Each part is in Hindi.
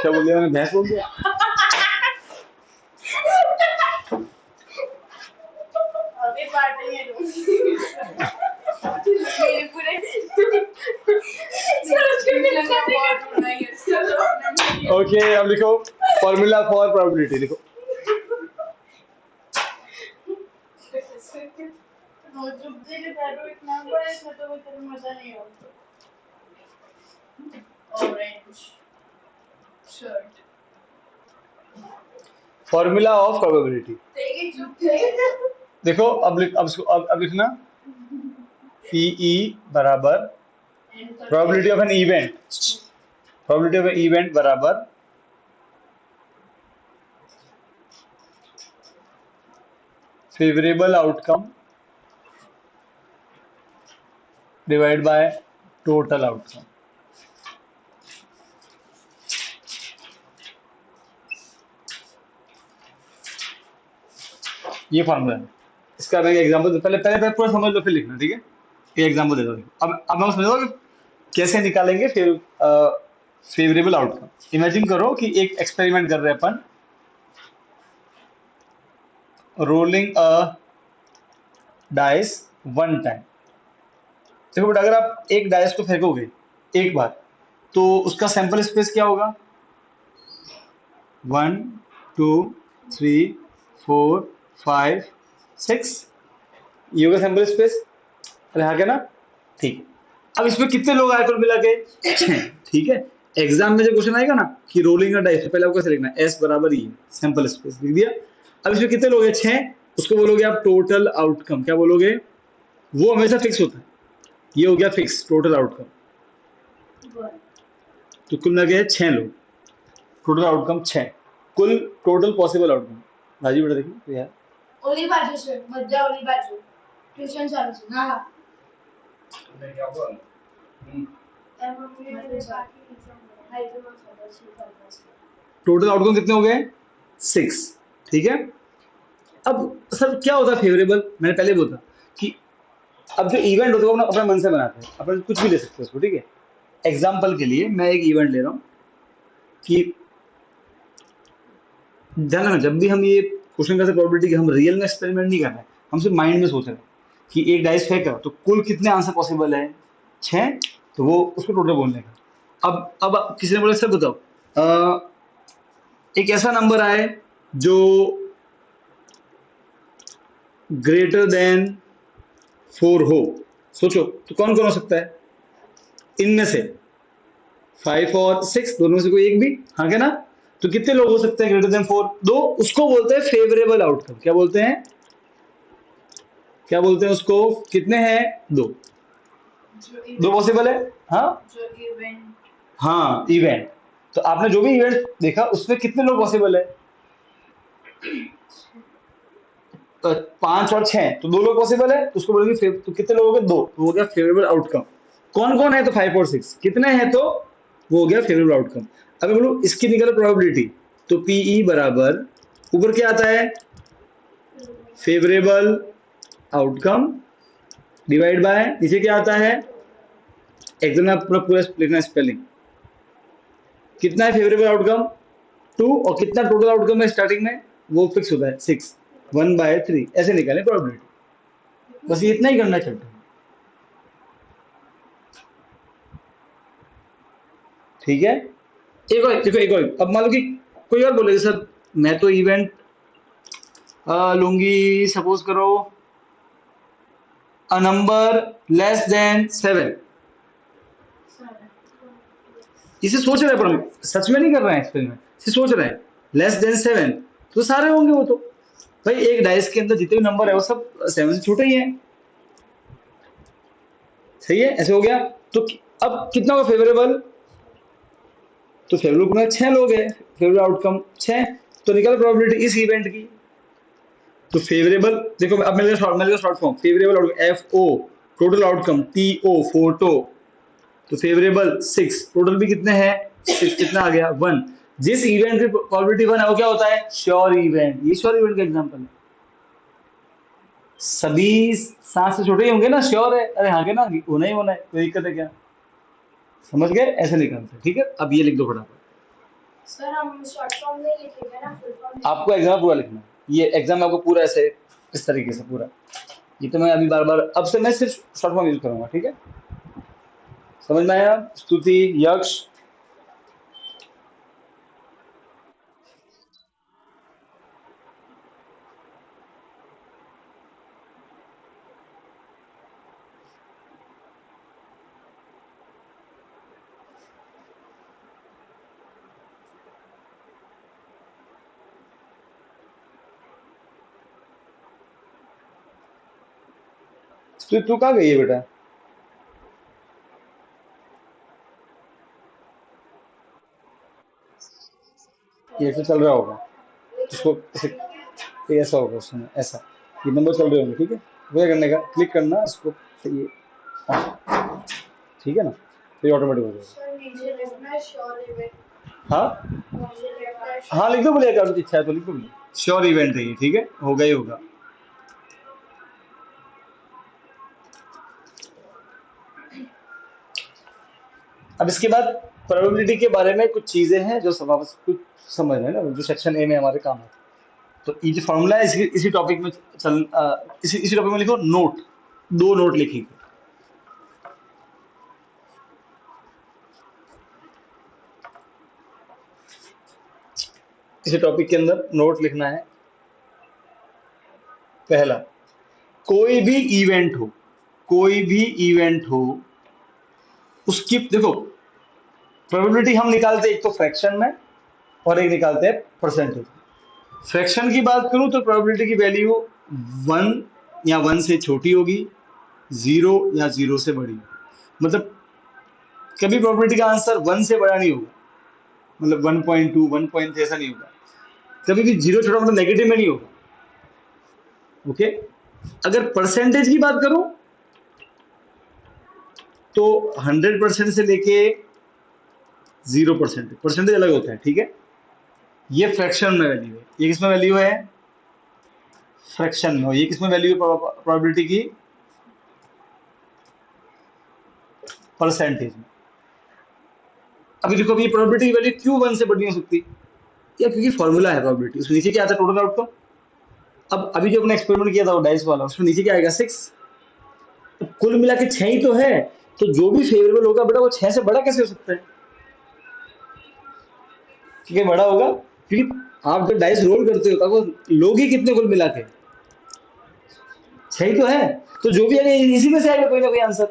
क्या बोल दिया मैंने, भैंस बोल दिया? अभी पार्टी में मेरे पूरे ओके, अब लिखो फॉर्मूला फॉर प्रोबेबिलिटी, लिखो। इतना बड़ा, इसमें तो कोई मजा नहीं होता। Orange shirt, formula of probability देखो, अब लिखना पीई बराबर probability of an event, probability of an event बराबर favourable outcome divide by total outcome. ये फॉर्मूला है। इसका मैं एग्जांपल पहले पूरा समझ लो, फिर लिखना, ठीक है? ये एग्जांपल दे दो। अब हम समझो कि कैसे निकालेंगे फिर फेवरेबल आउटकम। इमेजिन करो कि एक एक्सपेरिमेंट कर रहे हैं अपन, rolling a dice one time. देखो बेटा, अगर आप एक डाइस को फेंकोगे एक बार, तो उसका सैंपल स्पेस क्या होगा? 1 2 3 4 5 6, ये होगा सैंपल स्पेस। अरे हाँ क्या ना, ठीक। अब इसमें कितने लोग आए कुल मिला के? ठीक है। एग्जाम में जो क्वेश्चन आएगा ना कि रोलिंग का डाइस, पहले आपको कैसे लिखना है? एस बराबर ई, सैंपल स्पेस लिख दिया। अब इसमें कितने लोग हैं? 6। उसको बोलोगे आप टोटल आउटकम। क्या बोलोगे? वो हमेशा फिक्स होता है, ये हो गया फिक्स टोटल आउटकम। तो कुल मिला के 6 लोग, टोटल आउटकम 6, कुल टोटल पॉसिबल आउटकम। राजीव बेटा देखिए तो यार, ओली बाजू से मध्य, ओली बाजू ट्यूशन चालू છે ના मैं क्या बोल टोटल आउटकम कितने हो गए? 6, ठीक है। अब सर क्या होता है फेवरेबल? मैंने पहले बोला कि अब जो इवेंट होता है वो अपने मन से बनाते हैं, अपन कुछ भी ले सकते हैं उसको, ठीक है। एग्जाम्पल के लिए मैं एक इवेंट ले रहा हूँ कि ध्यान रखना, जब भी हम ये क्वेश्चन करते प्रोबेबिलिटी की, हम रियल में एक्सपेरिमेंट नहीं कर रहे हैं, हम सिर्फ माइंड में सोच रहे हैं कि एक डाइस फेंका तो कुल कितने आंसर पॉसिबल है? 6, तो वो उसको टोटल बोलने का। अब किसी ने बोला सर बताओ, एक ऐसा नंबर आए जो ग्रेटर देन 4 हो, सोचो तो कौन कौन हो सकता है इनमें से? 5 और 6 दोनों में से कोई एक भी, हाँ क्या ना? तो कितने लोग हो सकते हैं ग्रेटर देन 4? 2। उसको बोलते हैं फेवरेबल आउटकम। क्या बोलते हैं? क्या बोलते हैं उसको? कितने हैं? 2 पॉसिबल है। हाँ जो इवेंट, हाँ इवेंट। तो आपने जो भी इवेंट देखा उसमें कितने लोग पॉसिबल है? 5 और 6, तो 2 लोग पॉसिबल है, तो उसको बोलेंगे तो कितने लोग हो गए? 2, तो हो गया फेवरेबल आउटकम। कौन कौन है? तो 5 और 6। कितने हैं? तो वो हो गया फेवरेबल आउटकम। अगर बोलो इसकी निकलो प्रोबेबिलिटी, तो पीई बराबर ऊपर क्या आता है? फेवरेबल आउटकम डिवाइड बाय नीचे क्या आता है? एकदम पूरा लिखना स्पेलिंग। कितना है फेवरेबल आउटकम? 2, और कितना टोटल आउटकम है स्टार्टिंग में? वो फिक्स होता है 6, 1/3। ऐसे निकालें प्रोबेबिलिटी। बस ये इतना ही करना चलता है, ठीक है। एक और देखो, एक और। अब मान लो कि कोई और बोले सर मैं तो इवेंट लूंगी, सपोज करो अ नंबर लेस देन 7। इसे सोच रहे हैं, पर सच में नहीं कर रहे हैं एक्सपेरिमेंट, इसे सोच रहे हैं लेस देन 7, तो सारे होंगे वो। तो भाई एक डाइस के अंदर जितने भी नंबर है वो सब 7 से छोटे ही हैं, सही है। ऐसे हो गया। तो अब कितना होगा फेवरेबल? तो फेवरेबल में 6 लोग हैं, फेवरेबल आउटकम 6, तो निकल प्रोबेबिलिटी इस इवेंट की। तो फेवरेबल देखो, अब मैं short form favourable outcome FO, total outcome TO, photo. तो फेवरेबल 6, टोटल भी कितने हैं? 6, कितना आ गया? 1। जिस इवेंट की प्रोबेबिलिटी 1 है वो क्या होता है? Sure event. ये श्योर इवेंट का एग्जांपल है। सभी 7 से छोटे ही होंगे ना, श्योर है। अरे हाँ के ना, होना ही होना है, कोई दिक्कत है क्या? समझ गए? ऐसे निकालते हैं, ठीक है। अब ये लिख दो फटाफट। सर हम शॉर्ट फॉर्म नहीं लिखेंगे ना, फुल फॉर्म आपको एग्जाम पूरा लिखना है, ये एग्जाम में आपको पूरा ऐसे इस तरीके से पूरा, ये तो मैं अभी बार बार अब से मैं सिर्फ शॉर्ट फॉर्म यूज करूंगा, ठीक है? समझ में आया? स्तुति, यक्ष, स्तुति तू कहाँ गई है बेटा? ये ऐसे चल रहा होगा, इसको ऐसे, ये ऐसा होगा उसमें ऐसा, ये नंबर चल रहे होंगे, ठीक है? वो करने का, क्लिक करना इसको, ये ठीक है ना, तो ये ऑटोमेटिक हो जाएगा। सर नीचे लिखना है श्योर इवेंट। हाँ नीचे लिखना है हाँ लिख दो, बोलिए अगर इच्छा है तो लिख दो, श्योर इवेंट है ये, ठीक है? होगा ही होगा। अब इसके बाद प्रोबेबिलिटी के बारे में कुछ चीजें हैं जो वापस कुछ समझ रहे हैं ना, जो सेक्शन ए में हमारे काम है। तो ये जो फॉर्मूला है इसी टॉपिक में इसी टॉपिक में लिखो नोट, 2 नोट लिखिए। इसी टॉपिक के अंदर नोट लिखना है। पहला, कोई भी इवेंट हो, कोई भी इवेंट हो, उसकी देखो प्रोबेबिलिटी हम निकालते हैं एक तो फ्रैक्शन में और एक निकालते हैं परसेंटेज। फ्रैक्शन की बात करूं तो प्रोबेबिलिटी की वैल्यू 1 या 1 से छोटी होगी, 0 या 0 से बड़ी। मतलब कभी प्रोबेबिलिटी का आंसर 1 से बड़ा नहीं होगा, मतलब 1.2 1.3 ऐसा नहीं होगा। कभी भी 0 छोटा मतलब नेगेटिव में नहीं होगा, ओके? अगर परसेंटेज की बात करूं तो 100% से लेके 0% परसेंटेज अलग होता है, ठीक है? ये फ्रैक्शन में वैल्यू है, ये किसमें वैल्यू है? फ्रैक्शन में। ये किसमें वैल्यू है प्रोबेबिलिटी की? परसेंटेज में। अभी देखो, अभी प्रोबेबिलिटी की वैल्यू क्यों 1 से बड़ी नहीं हो सकती? या क्योंकि फॉर्मूला है प्रोबेबिलिटी, उसके नीचे क्या आता है? Total outcome. अब अभी जो अपने एक्सपेरिमेंट किया था वो डाइस वाला, उसमें नीचे क्या आएगा? 6। तो कुल मिला के 6 ही तो है, तो जो भी फेवरेबल होगा बेटा वो 6 से बड़ा कैसे हो सकता है? क्योंकि बड़ा होगा, क्योंकि आप जब डाइस रोल करते हो तब वो लोग ही कितने कुल मिला के 6 ही तो है, तो जो भी आएगा इसी में से आएगा कोई ना कोई आंसर।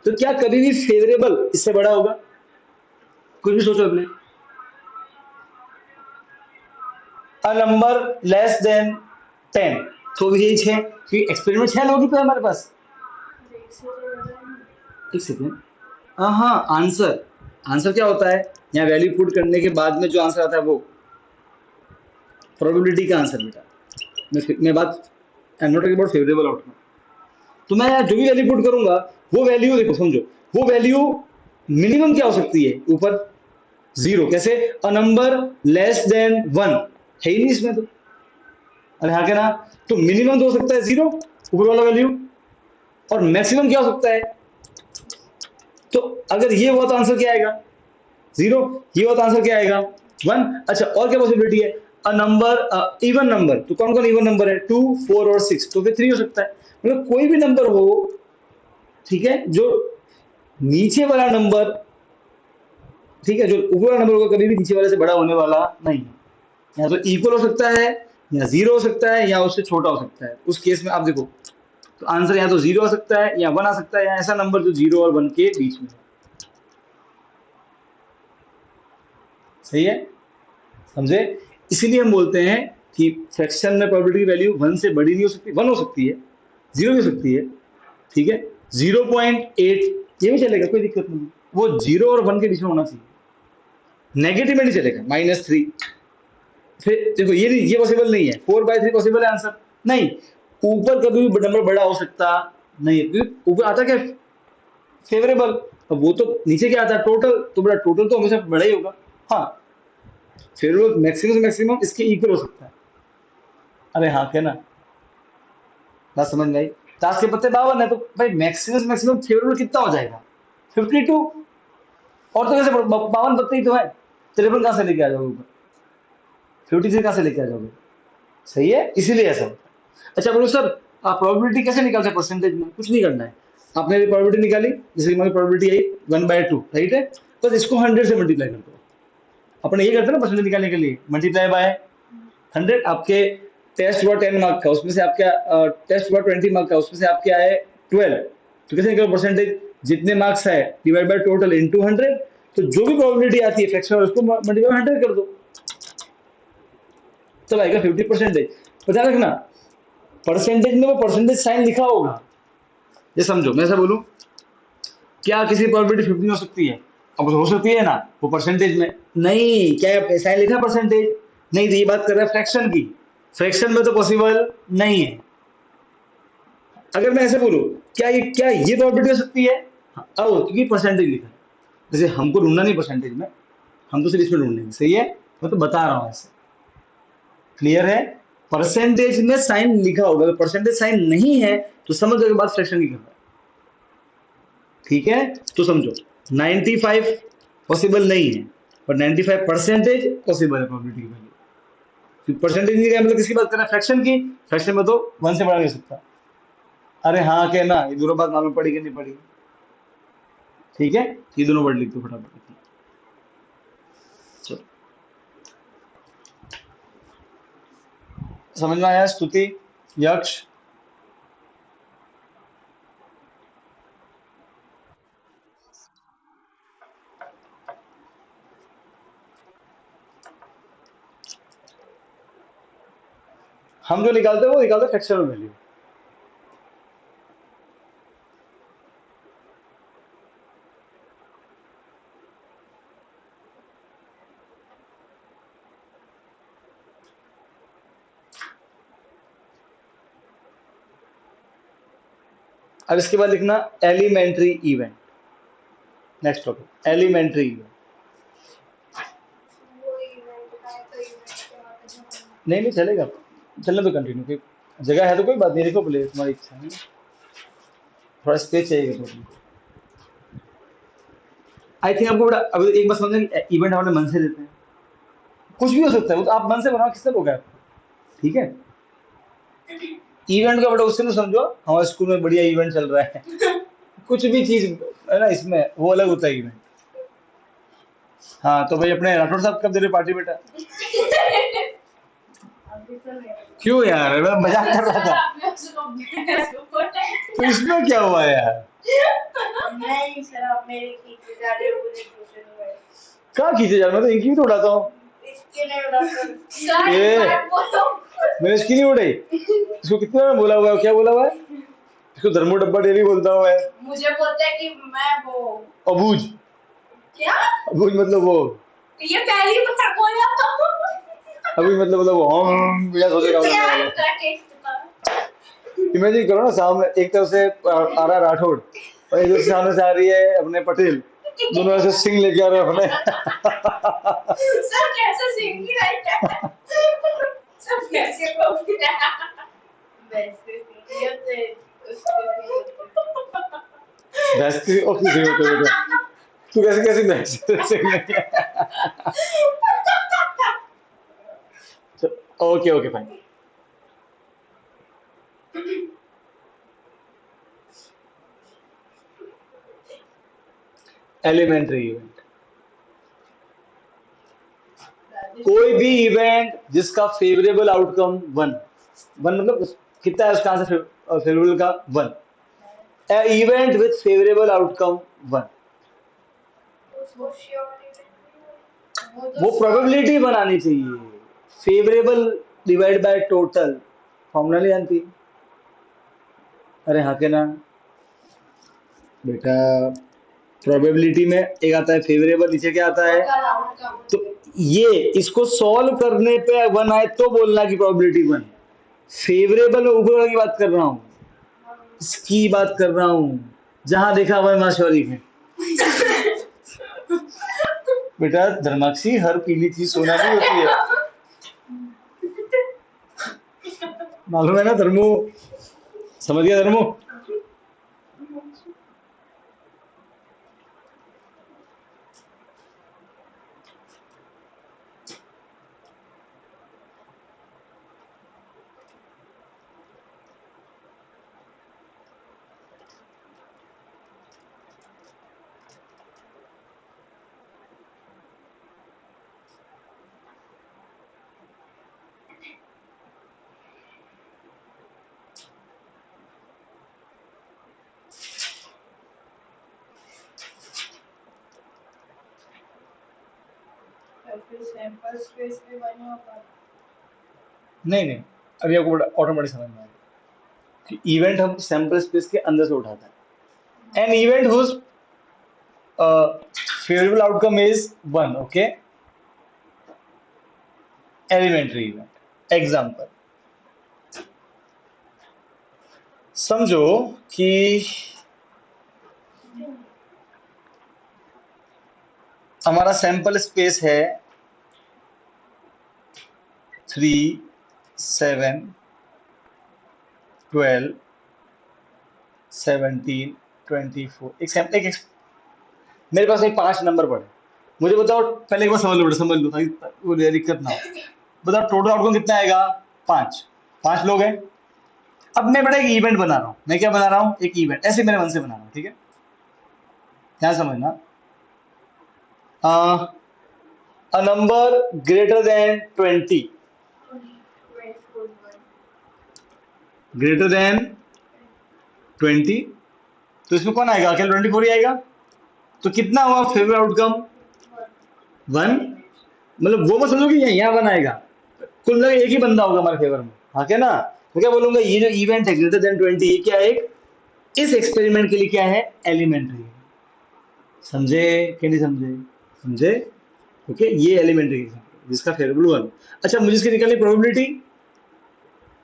तो क्या कभी भी फेवरेबल इससे बड़ा होगा? कुछ भी सोचो अपने। अ नंबर लेस देन 10, तो भी यही 6, क्योंकि एक्सपेरिमेंट 6 लोग ही तो है हमारे पास। एक सेकेंड, हाँ आंसर, आंसर क्या होता है? यहाँ वैल्यू पुट करने के बाद में जो आंसर आता है वो प्रोबेबिलिटी का आंसर बेटा। मैं बात, I am not talking about favourable outcome. तो मैं जो भी वैल्यू पुट करूंगा वो वैल्यू देखो, समझो, वो वैल्यू मिनिमम क्या हो सकती है? ऊपर 0, कैसे? अ नंबर लेस देन 1 है ही नहीं इसमें तो, अरे हाँ क्या ना? तो मिनिमम तो हो सकता है 0 ऊपर वाला वैल्यू, और मैक्सिमम क्या हो सकता है? तो अगर ये हुआ तो आंसर क्या आएगा? 0। ये हुआ तो आंसर क्या आएगा? 1। अच्छा, और क्या पॉसिबिलिटी है? अ नंबर इवन नंबर, तो कौन कौन इवन नंबर है? 2 4 और 6, तो फिर 3 हो सकता है। मतलब कोई भी नंबर हो, ठीक है, जो नीचे वाला नंबर, ठीक है, जो ऊपर वाला नंबर होगा कभी भी नीचे वाले से बड़ा होने वाला नहीं है। या तो इक्वल हो सकता है, या 0 हो सकता है, या उससे छोटा हो सकता है। उस केस में आप देखो, तो आंसर या तो 0 हो सकता है, या 1 आ सकता है, या ऐसा नंबर जो 0 और 1 के बीच में है। सही है? समझे? इसीलिए हम बोलते हैं कि फ्रैक्शन में प्रोबेबिलिटी की वैल्यू 1 से बड़ी नहीं हो सकती, 1 हो सकती है, 0 भी हो सकती है, ठीक है? 0.8 ये भी चलेगा, कोई दिक्कत नहीं। वो 0 और 1 के बीच में होना चाहिए, नेगेटिव में नहीं चलेगा। -3, फिर देखो ये पॉसिबल नहीं है। 4/3 पॉसिबल है आंसर? नहीं। ऊपर कभी भी नंबर बड़ा हो सकता नहीं है, क्योंकि ऊपर आता क्या? फेवरेबल। अब वो तो नीचे क्या आता है? टोटल। तो बड़ा टोटल तो हमेशा बड़ा ही होगा। हाँ, फेवरेबल मैक्सिमम से मैक्सिमम इसके इक्वल हो सकता है। अरे हाँ क्या ना? बात समझ में आई? ताश के पत्ते 52 है, तो भाई मैक्सिमम से मैक्सिमम फेवरेबल कितना हो जाएगा? 52। और तो कैसे 52 पत्ते ही तो है। 53 कहाँ से लेके आ जाओगे ऊपर, 53 कहाँ से लेके आ जाओगे, सही है, इसीलिए ऐसा होता है। अच्छा बोलो सर, आप प्रोबेबिलिटी कैसे निकालते हैं परसेंटेज में, कुछ नहीं करना है, आपने प्रोबेबिलिटी निकाली, जैसे कि हमारी प्रोबेबिलिटी आई 1/2, राइट है, बस इसको 100 से मल्टीप्लाई कर दो। अपन ये करते हैं ना परसेंटेज निकालने के लिए, मल्टीप्लाई बाय 100। आपके टेस्ट हुआ 10 मार्क का, उसमें से आपका टेस्ट हुआ 20 मार्क का, उसमें से आपके आए 12, तो कैसे निकालो परसेंटेज, जितने मार्क्स आए डिवाइड बाय टोटल इनटू 100, तो जो भी प्रोबेबिलिटी आती है फ्रैक्शन और उसको मल्टीप्लाई बाय 100 कर दो, तब आएगा 50%। पता रखना परसेंटेज में वो परसेंटेज साइन लिखा होगा, ये समझो, मैं ऐसा बोलूं, क्या किसी प्रोबेबिलिटी 50 हो सकती है, अब हो सकती है ना, वो परसेंटेज में नहीं, क्या साइन लिखा परसेंटेज नहीं, तो ये बात कर रहा है फ्रैक्शन की, फ्रैक्शन में तो पॉसिबल नहीं है। अगर मैं ऐसे बोलूं, क्या ये प्रोबेबिलिटी हो सकती है, हाँ, क्योंकि परसेंटेज लिखा है, जैसे हमको ढूंढना नहीं परसेंटेज में, हम तो सिर्फ इसमें ढूंढेंगे, सही है, मैं तो बता रहा हूं ऐसे, क्लियर है, परसेंटेज में साइन लिखा होगा, अगर परसेंटेज साइन नहीं है तो समझ लो बात फ्रैक्शन की कर रहा है, ठीक है, तो समझो 95 पॉसिबल नहीं है, पर 95% पॉसिबल है प्रोबेबिलिटी की वैल्यू, परसेंटेज नहीं है मतलब किसकी बात कर रहा है, फ्रैक्शन की, फ्रैक्शन में तो 1 से बढ़ा नहीं सकता, अरे हाँ कहना, ये दोनों बात मालूम पड़ी कि नहीं पड़ी, ठीक है, ये दोनों वर्ड लिख दो फटाफट, चलो समझ में आया, स्तुति, यक्ष, हम जो निकालते हैं वो निकालते हैं फ्रैक्शनल वैल्यू, अब इसके बाद लिखना elementary event, next topic elementary event, वो इवेंट का है, तो इवेंट के वहाँ पे जमा नहीं नहीं चलेगा, चलने तो कंटिन्यू, कोई जगह है तो कोई बात नहीं, लिखो प्ले, तुम्हारी इच्छा है, थोड़ा स्पेस चाहिए तो तुमको, आई थिंक आपको बड़ा, अब एक बात समझना, इवेंट हमारे मन से देते हैं, कुछ भी हो सकता है, वो तो आप मन से बनाओ, किसने रोका है आपको, ठीक है, इवेंट का बड़ा उससे तो समझो, हमारे स्कूल में बढ़िया इवेंट चल रहा है, कुछ भी चीज है ना इसमें, वो अलग होता है इवेंट, हाँ तो भाई अपने राठौर साहब कब दे रहे पार्टी बेटा, अभी तो नहीं। क्यों यार, मैं मजाक कर रहा था, तो इसमें क्या हुआ यार, नहीं सर, आप मेरे खींचे जा रहे हो, मुझे ट्यूशन में कहाँ खींचे जा रहा, मैं तो इनकी भी तो उड़ाता हूँ, इसके नहीं उड़ा सर, ए, बात बोलो। मैंने इसकी नहीं उड़ाई, इसको कितने बार बोला हुआ है, क्या बोला हुआ है, इसको धर्मो डब्बा डेली बोलता हुआ है, मुझे बोलते हैं कि मैं वो अबूझ, क्या, अबूझ मतलब वो, ये पहली बार बोला था। अबूझ मतलब वो बिना सोचे काम करने क्या वाला, इसका टेस्ट था? इमेजिन करो ना, सामने एक तरफ से आ रहा राठौड़ और एक तरफ से सामने से आ रही है अपने पटेल, दोनों ऐसे सिंह लेके आ रहे हैं अपने, सर कैसे सिंगी राइट है, सब कैसे कहोगे, वैसे सिंगी होते भैंस ओके सही होते बेटा, तू कैसे कैसे भैंस सिंह लेके, okay okay fine, elementary event, कोई भी इवेंट जिसका फेवरेबल आउटकम 1, मतलब कितना है उसका आंसर फेवरेबल का 1, इवेंट विथ फेवरेबल आउटकम 1, वो प्रोबेबिलिटी बनानी चाहिए, favourable divide by total, formula नहीं जानती, अरे हाँ के ना बेटा, प्रोबेबिलिटी में एक आता है फेवरेबल, नीचे क्या आता है, तो ये इसको सॉल्व करने पे 1 आए तो बोलना कि प्रोबेबिलिटी 1, फेवरेबल में ऊपर वाले की बात कर रहा हूँ, इसकी बात कर रहा हूँ, जहां देखा वह माशवारी है, बेटा धर्माक्षी, हर पीली चीज सोना नहीं होती है, मालूम है ना धर्मो, समझ गया धर्मो, तो फिर सैंपल स्पेस में बनी होगा। नहीं नहीं, अभी आपको ऑटोमेटिक समझ में आएगा कि इवेंट हम सैंपल स्पेस के अंदर से उठाता है। An event whose favorable outcome is 1, okay, elementary event example, समझो कि हमारा सैंपल स्पेस है 3, 7, 12, 17, 24। एक मेरे पास एक 5 नंबर पड़े, मुझे बताओ, पहले एक बार समझ लो ताकि वो दिक्कत ना हो। बताओ टोटल आउटकम कितना आएगा? 5। 5 लोग हैं। अब मैं बड़ा एक इवेंट बना रहा हूँ। मैं क्या बना रहा हूँ? एक इवेंट, ऐसे मेरे मन से बना रहा हूँ, ठीक है? ध्यान समझना। A number greater than 20, greater than 20, तो इसमें कौन आएगा? अकेले 24 ही आएगा। तो कितना हुआ फेवरेट आउटकम? 1। मतलब वो मत समझो कि यहाँ 1 आएगा, कुल मिला एक ही बंदा होगा हमारे फेवर में, हाँ क्या ना? तो क्या बोलूंगा, ये जो इवेंट है ग्रेटर देन 20, ये क्या है? इस एक्सपेरिमेंट के लिए क्या है? एलिमेंट्री। समझे कि नहीं समझे? समझे? ओके, ये एलिमेंट्री जिसका फेवरेबल 1। अच्छा, मुझे इसकी निकालनी प्रोबेबिलिटी,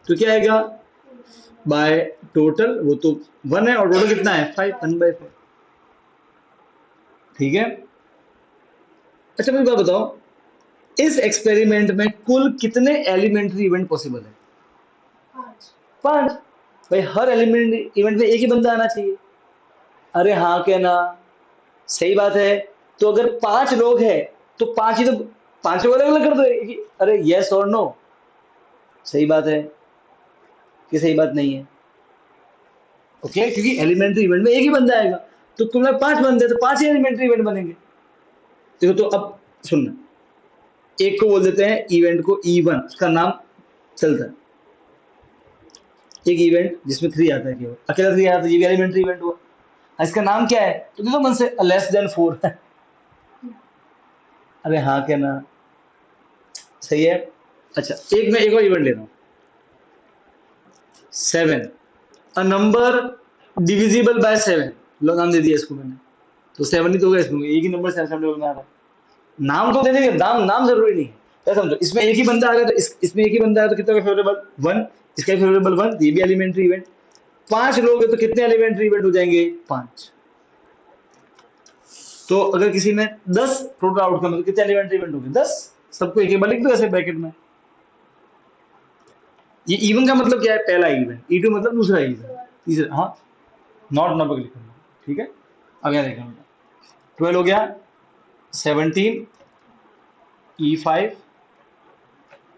तो क्या आएगा? बाय टोटल, वो तो 1 है और टोटल कितना है? 5, 1/5। ठीक है। अच्छा मुझे बात बताओ, इस एक्सपेरिमेंट में कुल कितने एलिमेंट्री इवेंट पॉसिबल है? 5। भाई हर एलिमेंट इवेंट में एक ही बंदा आना चाहिए। अरे हाँ क्या ना? सही बात है। तो अगर 5 लोग हैं तो 5 ही तो, 5 लोग अलग अलग कर दो। अरे यस और नो? सही बात है कि सही बात नहीं है? ओके, क्योंकि एलिमेंट्री इवेंट में एक ही बंदा आएगा, तो तुम्हें 5 बंदे तो 5 ही एलिमेंट्री इवेंट बनेंगे। देखो तो अब सुनना, एक को बोल देते हैं इवेंट को E1, उसका नाम चलता है। एक इवेंट जिसमें 3 आता है, केवल अकेला 3 आता है, ये भी एलिमेंट्री इवेंट हुआ। इसका नाम क्या है? तो देखो मन से लेस देन 4 है। अरे हाँ क्या ना? सही है। अच्छा, एक मैं एक और इवेंट ले रहा हूँ, 7, अ नंबर डिविजिबल बाय 7, लो नाम दे दिया इसको मैंने, तो 7 ही तो होगा इसमें, एक ही नंबर 7 लेवल में आ रहा है। नाम तो दे देंगे, नाम नाम जरूरी नहीं है। क्या समझो, इसमें एक ही बंदा आ रहा है, तो इसमें एक ही बंदा है तो कितना का फेवरेबल? 1। इसका फेवरेबल 1, ये भी एलिमेंट्री इवेंट। 5 लोग हैं तो कितने एलिमेंट्री इवेंट हो जाएंगे? 5। तो अगर किसी में 10 टोटल आउटकम है तो कितने एलिमेंट्री इवेंट होंगे? 10। सबको एक एक बार लिख दो ऐसे ब्रैकेट में। ये इवन का मतलब क्या है? पहला इवेंट। E2 मतलब दूसरा इवेंट, तीसरा। हाँ, नॉट नंबर लिखूंगा, ठीक है। अब यहाँ देखना, 12 हो गया, 17, E5,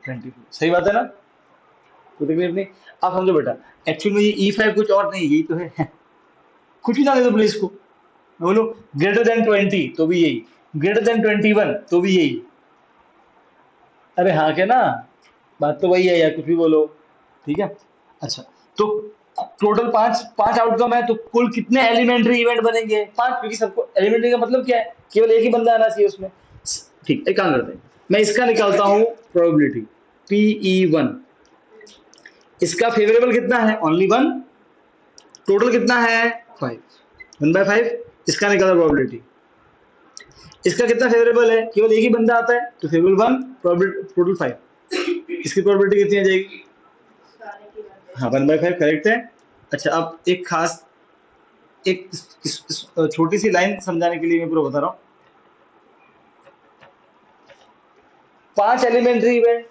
24। सही बात है ना? कोई तकलीफ नहीं। आप समझो बेटा, एक्चुअली में ये E5 कुछ और नहीं, यही तो है। कुछ भी ना दे दो प्लीज को, बोलो ग्रेटर देन 20 तो भी यही, ग्रेटर देन 21 तो भी यही। अरे हाँ क्या ना? बात तो वही है यार, कुछ भी बोलो, ठीक है। अच्छा, तो टोटल 5 5 आउटकम है, तो कुल कितने एलिमेंट्री इवेंट बनेंगे? 5, क्योंकि सबको एलिमेंट्री का मतलब क्या है? केवल एक ही बंदा आना चाहिए उसमें। ठीक, एक काम करते हैं, मैं इसका निकालता हूँ प्रोबेबिलिटी, PE1। इसका फेवरेबल कितना है? ओनली 1। टोटल कितना है? 5, 1/5। इसका निकाला प्रोबेबिलिटी। इसका कितना फेवरेबल है? केवल एक ही बंदा आता है, तो फेवरेबल 1, टोटल 5। इसकी प्रोबेबिलिटी कितनी आ जाएगी? हाँ, 1/5 करेक्ट है। अच्छा, अब एक खास, एक छोटी सी लाइन समझाने के लिए मैं पूरा बता रहा हूँ। 5 एलिमेंट्री इवेंट,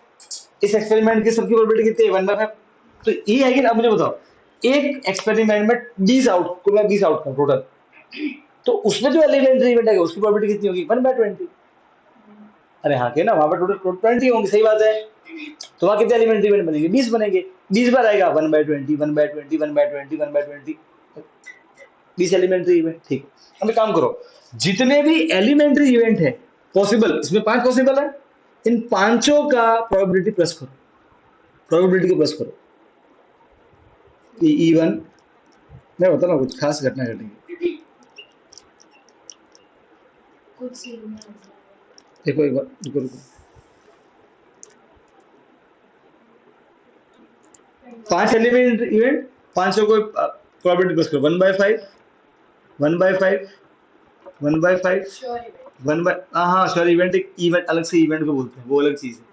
इस एक्सपेरिमेंट की सबकी प्रोबेबिलिटी कितनी है? 1/5। तो ये है कि अब मुझे बताओ, एक एक्सपेरिमेंट में 20 आउटकम टोटल, तो उसमें जो एलिमेंट्री इवेंट है उसकी प्रोबेबिलिटी कितनी होगी? 1/20। अरे हाँ के ना, वहां पर टोटल 20 होंगे, सही बात है। तो वहां कितने एलिमेंट्री इवेंट बनेंगे? 20 बनेंगे। 20 बार आएगा 1/20, 1/20, 1/20, 1/20, 20 एलिमेंट्री इवेंट। ठीक है, अब एक काम करो, जितने भी एलिमेंट्री इवेंट है पॉसिबल, इसमें 5 पॉसिबल है, इन पांचों का प्रोबेबिलिटी प्लस करो, प्रोबेबिलिटी को प्लस करो। E1, मैं बता रहा हूँ कुछ खास घटना घटेगी। देखो एक बार, रुको रुको, 5 एलिमेंट इवेंट, 500 को प्रोबेबिलिटी प्लस करो, 1/5, 1/5, 1/5, श्योर इवेंट 1 बाय, हाँ सॉरी, इवेंट एक इवेंट अलग से इवेंट को बोलते हैं, वो अलग चीज है,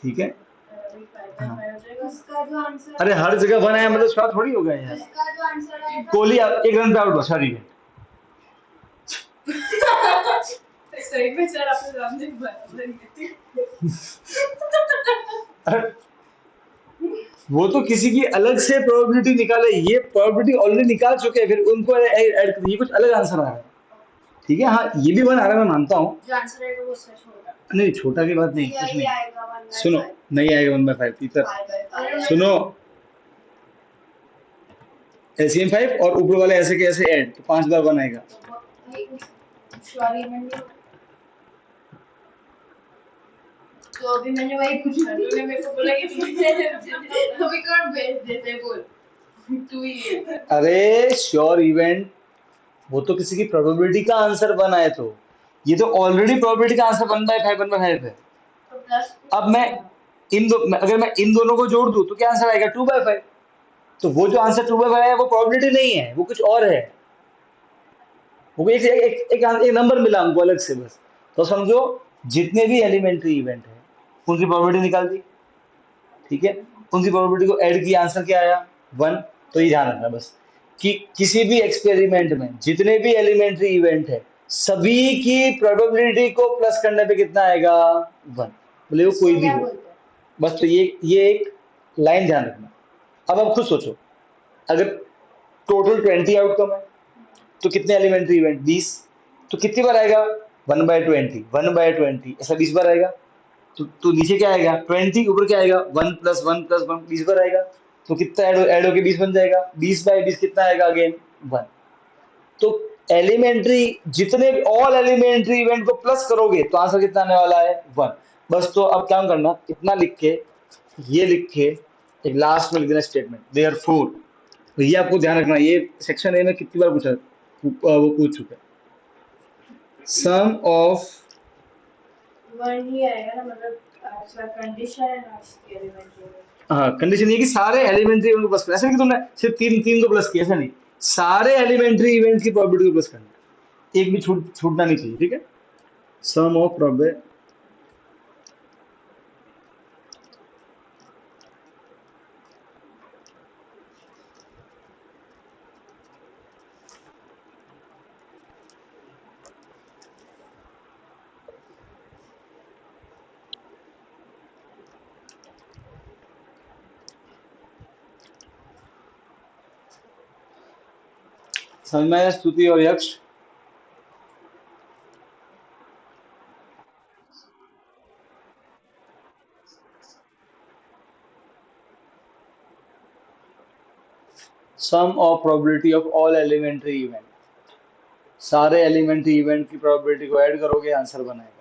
ठीक है। अभी 5/5 हाँ, हो जाएगा। उसका जो आंसर अरे हर जगह 1 आया मतलब शॉर्ट थोड़ी हो गया यार। इसका जो आंसर आएगा कोहली एक रन पे आउट हुआ, सॉरी इवेंट। सही में सर आपने सामने बराबर नहीं अरे वो तो किसी की अलग से प्रोबेबिलिटी निकाले, ये प्रोबेबिलिटी ऑलरेडी निकाल चुके हैं, फिर उनको ऐड कर, ये कुछ अलग आंसर आ रहा है, ठीक है। हाँ ये भी 1 आ रहा है, मैं मानता हूँ। जो आंसर आएगा वो सच होगा। नहीं छोटा की बात नहीं, कुछ यही नहीं। आएगा 1/5 सुनो, नहीं आएगा 1/5 पीतर, 5/5 सुनो, एलसीएम 5 और ऊपर वाले ऐसे के ऐसे ऐड, तो 5 बार 1 आएगा। श्योर इवेंट नहीं होगा। तो अभी मैंने वही पूछा, तूने मेरे को बोला कि अभी कौन भेज देते बोल, तू ही है। अरे श्योर इवेंट, वो तो किसी की प्रोबेबिलिटी का आंसर 1 आए, तो ये तो ऑलरेडी प्रोबेबिलिटी का आंसर 1/5 1/5 है। तो प्लस अब मैं अगर मैं इन दोनों को जोड़ दूं तो क्या आंसर आएगा, 2/5। तो वो जो आंसर 2/5 है वो प्रोबेबिलिटी नहीं है, वो कुछ और है, वो एक नंबर मिला हमको अलग से बस। तो समझो, जितने भी एलिमेंट्री इवेंट है उनकी प्रोबेबिलिटी निकाल दी, ठीक है, उनकी प्रोबेबिलिटी को ऐड किया, आंसर क्या आया, 1। तो ये ध्यान रखना बस कि किसी भी एक्सपेरिमेंट में जितने भी एलिमेंट्री इवेंट है सभी की प्रोबेबिलिटी को प्लस करने पे कितना आएगा, 1, बोले वो कोई इसको भी क्या हो। बोलते हैं? बस तो ये एक लाइन ध्यान रखना। अब आप खुद सोचो, अगर टोटल 20 आउटकम है तो कितने एलिमेंट्री इवेंट, 20, तो कितनी बार आएगा, 1/20, 1/20, ऐसा 20 बार आएगा। तो नीचे क्या आएगा, 20, ऊपर क्या आएगा, 1+1+1, 20 बार आएगा। तो कितना ऐड होके 20 बन जाएगा, 20/20 कितना आएगा अगेन, 1। तो एलिमेंट्री जितने ऑल एलिमेंट्री इवेंट को प्लस करोगे तो आंसर कितना आने वाला है, 1। बस तो अब क्या करना, इतना लिख के, ये लिख के एक लास्ट में लिख देना स्टेटमेंट, देयरफॉर। तो ये आपको ध्यान रखना, ये सेक्शन ए में कितनी बार पूछा, वो पूछ चुका है। सम ऑफ, वन ही आएगा ना, मतलब अच्छा कंडीशन है ना इसकी एलिमेंट्री में। हाँ कंडीशन ये कि सारे एलिमेंट्री इवेंट को प्लस करना, ऐसा नहीं कि तुमने सिर्फ तीन तीन को प्लस किया, ऐसा नहीं, सारे एलिमेंट्री इवेंट की प्रोबेबिलिटी को प्लस करना, एक भी छूटना नहीं चाहिए, ठीक है। सम ऑफ प्रोबे, समझ में आया स्तुति और यक्ष। Sum of probability of all elementary event, सारे एलिमेंट्री इवेंट की प्रोबेबिलिटी को ऐड करोगे आंसर बनाएगा।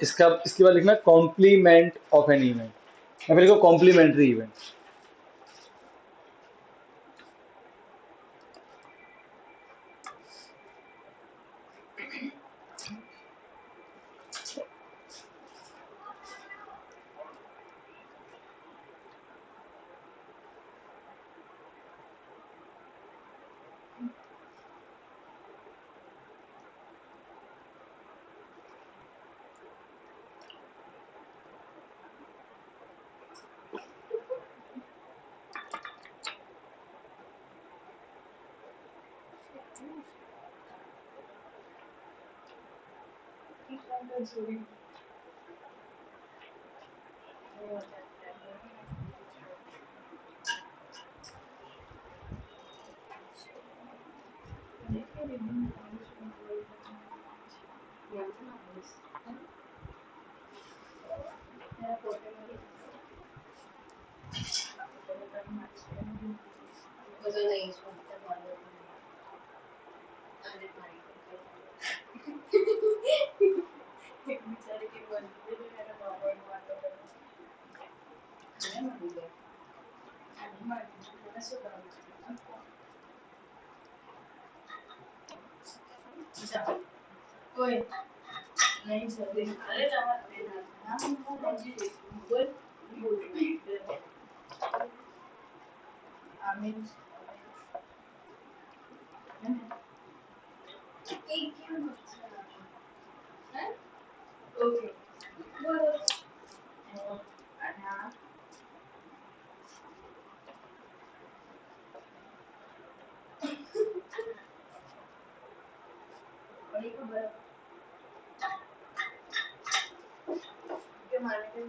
इसके बाद लिखना कॉम्प्लीमेंट ऑफ एन इवेंट, या फिर लिखो कॉम्प्लीमेंट्री इवेंट। कोई नहीं सर अरे आमीन एक क्यों है ओके बोलो हाँ बड़ी को बड़ा के मारने के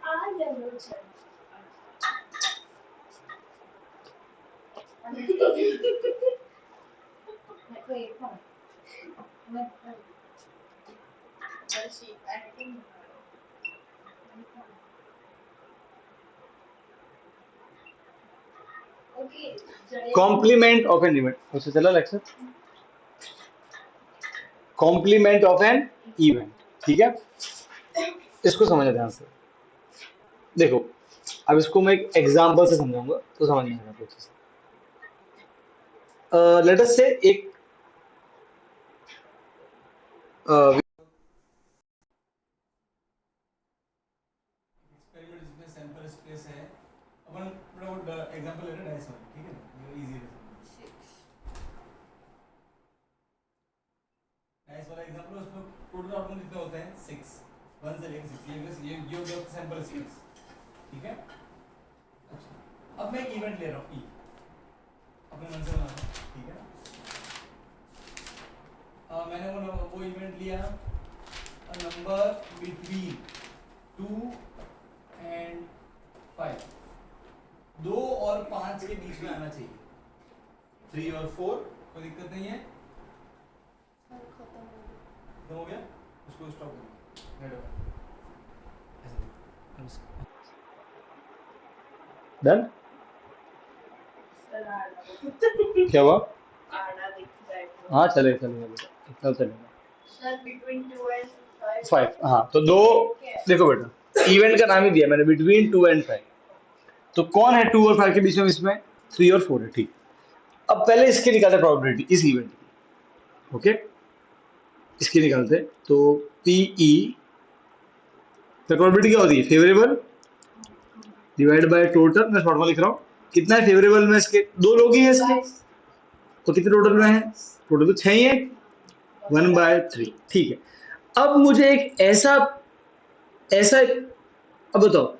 आ जाओ सर मैं कोई कौन मैं बस acting okay complement of an event, उससे चला lecture, complement of an event, ठीक है। इसको समझना ध्यान से, देखो अब इसको मैं एक एग्जांपल से समझाऊंगा तो समझ में आएगा अच्छे से। लेट अस से एक एक्सपेरिमेंट जिसमें सैंपल स्पेस है, अपन एग्जांपल ले रहे हैं डाइस वाला, ठीक है ना, ये इजी है। डाइस वाला एग्जांपल, उसमें टोटल आउटपुट कितने होते हैं 6, 1 से लेकर 6, ये हो गया सैंपल स्पेस, ठीक है। अच्छा, अब मैं एक इवेंट ले रहा हूँ ई, अपने मन से बनाना, ठीक है। मैंने वो इवेंट लिया, नंबर बिटवीन 2 and 5, 2 और 5 के बीच में आना चाहिए, 3 और 4 कोई दिक्कत नहीं है, खत्म हो गया, उसको स्टॉप करो, डन। क्या हुआ? हाँ चले चलेगा, इतना चलेगा सर बिटवीन 2 and 5। हाँ तो दो, देखो बेटा इवेंट का नाम ही दिया मैंने, बिटवीन 2 and 5, तो कौन है 2 और 5 के बीच में? इसमें 3 और 4 है, ठीक। अब पहले इसकी निकालते प्रोबेबिलिटी इस इवेंट की, ओके, इसकी निकालते, तो पीई प्रोबेबिलिटी क्या होती है? फेवरेबल डिवाइड बाय टोटल, मैं शॉर्ट में लिख रहा हूँ, कितना है फेवरेबल में? इसके 2 लोग ही हैं इसके, तो कितने टोटल में है? टोटल तो 6 ही है, 1/3, ठीक है। अब मुझे एक ऐसा अब बताओ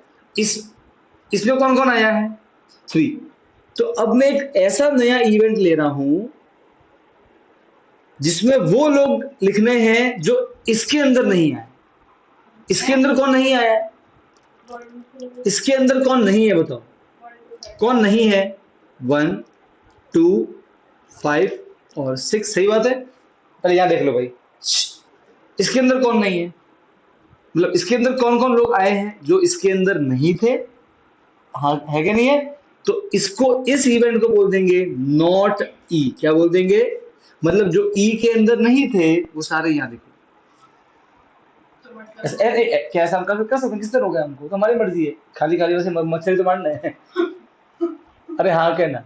इसमें कौन कौन आया है? 3। तो अब मैं एक ऐसा नया इवेंट ले रहा हूं जिसमें वो लोग लिखने हैं जो इसके अंदर नहीं आए। इसके अंदर कौन नहीं आया है? इसके अंदर कौन नहीं है बताओ, कौन नहीं है? 1, 2, 5 और 6, सही बात है। पहले यहां देख लो भाई, इसके अंदर कौन नहीं है, मतलब इसके अंदर कौन कौन लोग आए हैं जो इसके अंदर नहीं थे? हाँ है कि नहीं है? तो इसको, इस इवेंट को बोल देंगे नॉट ई। क्या बोल देंगे? मतलब जो ई के अंदर नहीं थे वो सारे यहाँ देखो। क्या ऐसा हम कर सकते? किस तरह हो गया? हमको तो हमारी मर्जी है, खाली खाली वैसे मच्छर तो मारना है। अरे हाँ कहना,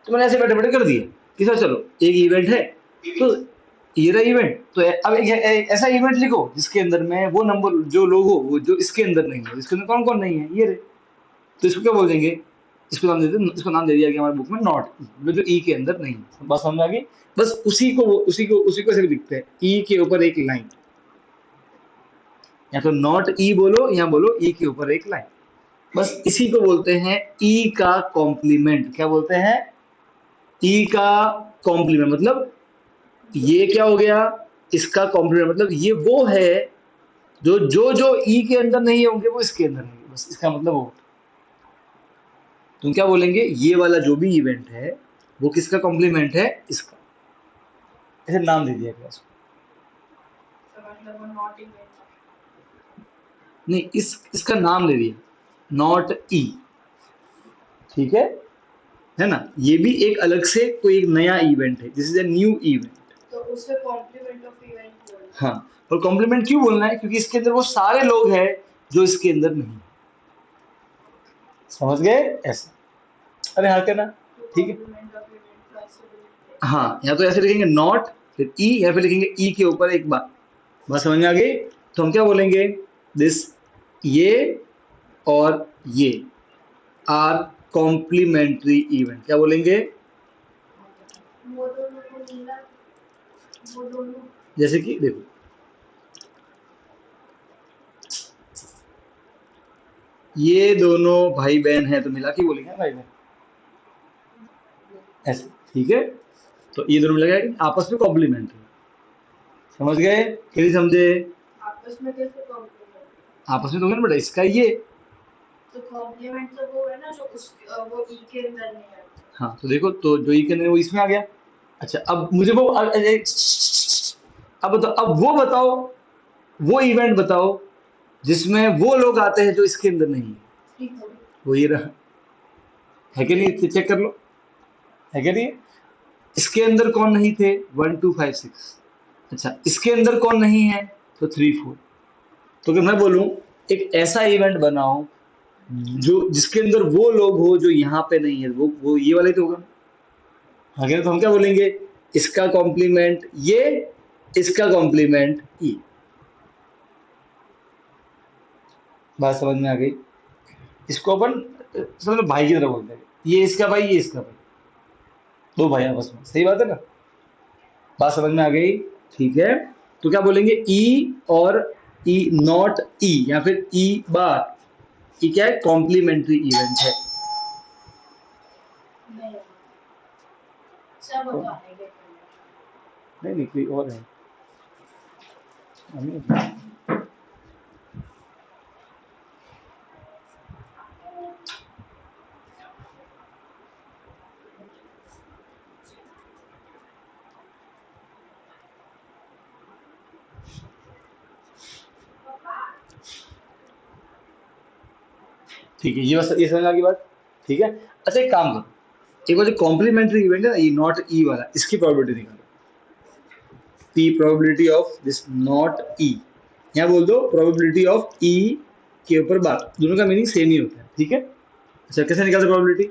तो मैंने ऐसे बैठे बैठे कर दिए कि सर चलो एक इवेंट है, तो ये रहा इवेंट, तो अब एक ऐसा इवेंट लिखो जिसके अंदर में वो नंबर जो लोग हो वो जो इसके अंदर नहीं हो। इसके अंदर कौन कौन नहीं है? ये रहे। तो इसको क्या बोल देंगे? इसको नाम दे दिया गया हमारे बुक में नॉट ई, जो ई के अंदर नहीं है। बस समझ आ गई? बस उसी को ऐसे भी दिखते हैं, ई के ऊपर एक लाइन, या तो नॉट ई बोलो या बोलो ई के ऊपर एक लाइन। बस इसी को बोलते हैं ई का कॉम्प्लीमेंट। क्या बोलते हैं? ई का कॉम्प्लीमेंट मतलब ये क्या हो गया, इसका कॉम्प्लीमेंट मतलब ये वो है जो जो जो ई के अंदर नहीं होंगे वो इसके अंदर होंगे, बस इसका मतलब वो। तुम क्या बोलेंगे, ये वाला जो भी इवेंट है वो किसका कॉम्प्लीमेंट है, इसका। ऐसे नाम दे दिया क्लास को। तो मतलब वो नॉट इवेंट नहीं, इसका नाम दे दिया, नॉट ई, ठीक है ना। ये भी एक अलग से कोई एक नया इवेंट है, this is a new event. तो उससे कॉम्प्लीमेंट ऑफ इवेंट बोलना। हाँ, और कॉम्प्लीमेंट क्यों बोलना है, क्योंकि इसके अंदर वो सारे लोग हैं जो इसके अंदर नहीं है। समझ गए ऐसा, अरे हाँ कहना, तो ठीक है। कॉम्प्लीमेंट ऑफ इवेंट का ऐसे बोलते हैं। हाँ, या तो ऐसे लिखेंगे नॉट फिर ई, या फिर लिखेंगे ई के ऊपर एक बात समझ में आ गई। तो हम क्या बोलेंगे, दिस, ये और ये आर कॉम्प्लीमेंट्री इवेंट, क्या बोलेंगे, वो दोनों को मिला, वो दोनों जैसे कि देखो ये दोनों भाई बहन है तो मिला के बोलेंगे ना भाई बहन, ऐसे, ठीक है। तो ये दोनों मिला के आपस में कॉम्प्लीमेंट्री, समझ गए कि नहीं समझे। आपस में कैसे कॉम्प्लीमेंट। आपस में तो होगा ना बेटा, इसका ये। तो कॉम्प्लीमेंट तो वो है ना जो उस वो ई के अंदर नहीं है। हाँ तो देखो, तो जो ई के अंदर है, वो इसमें आ गया। अच्छा अब मुझे वो अब बताओ, अब वो बताओ, वो इवेंट बताओ जिसमें वो लोग आते हैं जो इसके अंदर नहीं है। ठीक है। वो ये रहा, है कि नहीं, चेक कर लो, है कि नहीं। इसके अंदर कौन नहीं थे, 1 2 5 6। अच्छा इसके अंदर कौन नहीं है, तो 3 4। तो अगर मैं बोलूं एक ऐसा इवेंट बनाओ जो जिसके अंदर वो लोग हो जो यहाँ पे नहीं है, वो ये वाले तो होगा। अगर तो हम क्या बोलेंगे, इसका कॉम्प्लीमेंट ये, इसका कॉम्प्लीमेंट ये। बात समझ में आ गई। इसको अपन समझो भाई की तरह बोलते हैं, ये इसका भाई, ये इसका भाई, दो भाई आपस में, सही बात है ना। बात समझ में आ गई, ठीक है। तो क्या बोलेंगे, ई और ई नॉट ई, या फिर ई बार, ये क्या है, कॉम्प्लीमेंट्री इवेंट है। नहीं सब बताने के नहीं नहीं, कोई और है। हमें- ठीक है, ये बस ये समझ आ गई बात, ठीक है। अच्छा एक काम करो, एक बार जो कॉम्प्लीमेंट्री इवेंट है ना, ये नॉट ई वाला, इसकी प्रोबेबिलिटी निकालो। P probability of this not E, यहाँ बोल दो प्रोबेबिलिटी ऑफ ई के ऊपर बात, दोनों का मीनिंग सेम ही होता है, ठीक है। अच्छा कैसे निकालते probability,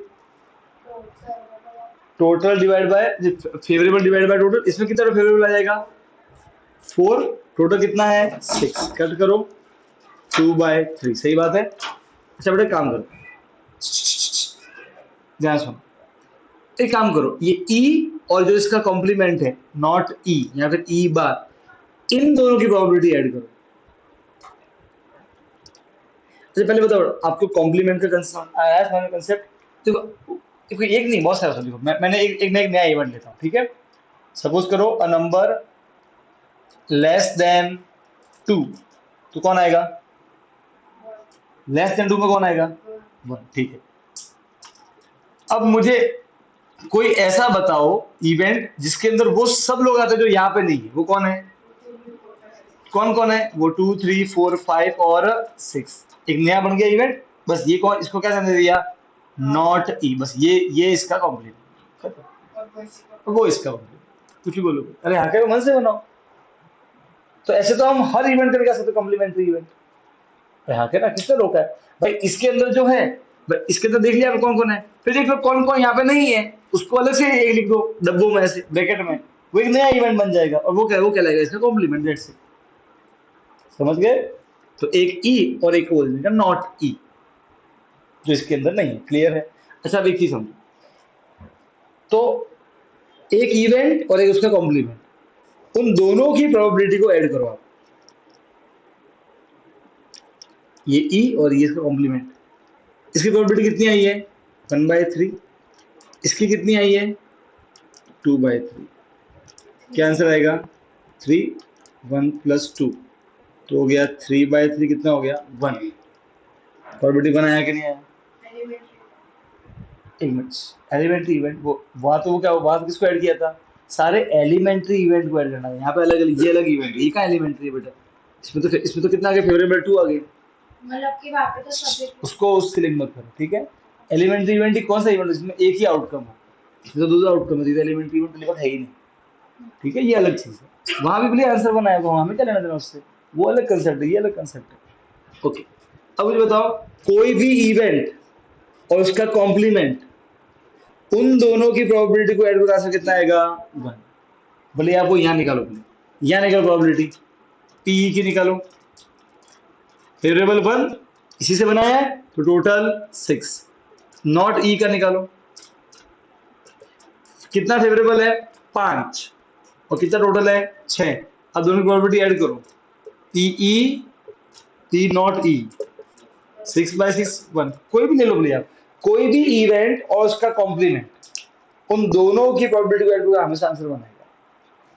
total divide by favourable divide by total. इसमें कितना फेवरेबल आ जाएगा, 4, टोटल कितना है 6, कट करो 2/3, सही बात है। अच्छा बेटा काम करो, ध्यान सुनो, एक काम करो, ये ई और जो इसका कॉम्प्लीमेंट है नॉट ई या फिर ई बार, इन दोनों की प्रोबेबिलिटी ऐड करो। अच्छा पहले बताओ, आपको कॉम्प्लीमेंट का कंसेप्ट देखो, देखो एक नहीं बहुत सारा, देखो मैंने एक नया इवेंट लेता हूँ, ठीक है। सपोज करो अ नंबर लेस देन 2, तो कौन आएगा, लेस देन 2 में कौन आएगा, 1, ठीक है। अब मुझे कोई ऐसा बताओ इवेंट जिसके अंदर वो सब लोग आते हैं जो यहाँ पे नहीं है, वो कौन है, कौन कौन है, वो 2 3 4 5 और 6, एक नया बन गया इवेंट। बस ये कौन, इसको क्या समझ दिया, नॉट ई, बस ये इसका कॉम्प्लीमेंट, वो इसका कॉम्प्लीमेंट। कुछ भी बोलो, अरे हाँ क्या मन से बनाओ। तो ऐसे तो हम हर इवेंट का निकाल सकते कॉम्प्लीमेंट्री इवेंट। हाँ क्या ना, किसने रोका है भाई, इसके अंदर जो है भाई, इसके अंदर देख लिया कौन कौन है, फिर देख लो कौन कौन यहाँ पे नहीं है, उसको अलग से एक लिख दो डब्बों में ऐसे ब्रैकेट में, वो एक नया इवेंट बन जाएगा और वो कहलाएगा इसका कॉम्प्लीमेंट, दैट्स इट। समझ गए। तो एक ई और एक ओ का नॉट ई, जो इसके अंदर नहीं है, क्लियर है। अच्छा अब एक चीज समझो, तो एक इवेंट और एक उसका कॉम्प्लीमेंट, उन दोनों की प्रोबेबिलिटी को ऐड करो आप, ये ई और ये इसका कॉम्प्लीमेंट, इसकी प्रोबेबिलिटी कितनी आई है, 1/3, इसकी कितनी आई है 2/3। क्या आंसर आएगा? 3, 1 + 2 तो हो गया 3/3। कितना हो गया? 1। प्रोबेबिलिटी 1 आया कि नहीं आया? एलिमेंट्री इवेंट वो वहाँ तो वो क्या वहाँ तो किसको ऐड किया था? सारे एलिमेंट्री इवेंट को ऐड करना है। यहाँ पे अलग अलग ये अलग इवेंट है, ये का एलिमेंट्री है बेटा? इसमें तो कितना आ गया? फेवरेबल 2 आ गए। मतलब कि वहाँ पे तो सब्जेक्ट उसको उससे लिंक मत करो, ठीक है? एलिमेंट्री इवेंट ही कौन सा इवेंट है जिसमें एक ही आउटकम हो? इसमें तो दूसरा आउटकम है, एलिमेंट्री इवेंट लिखा है ही नहीं, ठीक है? ये अलग चीज है। वहां भी भले आंसर बनाया होगा, हमें क्या लेना देना उससे? वो अलग कंसेप्ट है, ये अलग कंसेप्ट है। ओके, अब मुझे बताओ कोई भी इवेंट और उसका कॉम्प्लीमेंट, उन दोनों की प्रोबेबिलिटी को ऐड करा से कितना आएगा? 1। भले आपको यहाँ निकालो, भले यहाँ निकालो प्रोबेबिलिटी पी की निकालो। फेवरेबल 1 इसी से बनाया है तो टोटल 6। नॉट ई का निकालो, कितना फेवरेबल है? 5 और कितना टोटल है? 6। अब दोनों की प्रोबेबिलिटी ऐड करो, पी ई पी नॉट ई, 6/6 1। कोई भी ले लो भले आप, कोई भी इवेंट और उसका कॉम्प्लीमेंट, उन दोनों की प्रोबेबिलिटी को ऐड करो, हमेशा आंसर बनाएगा।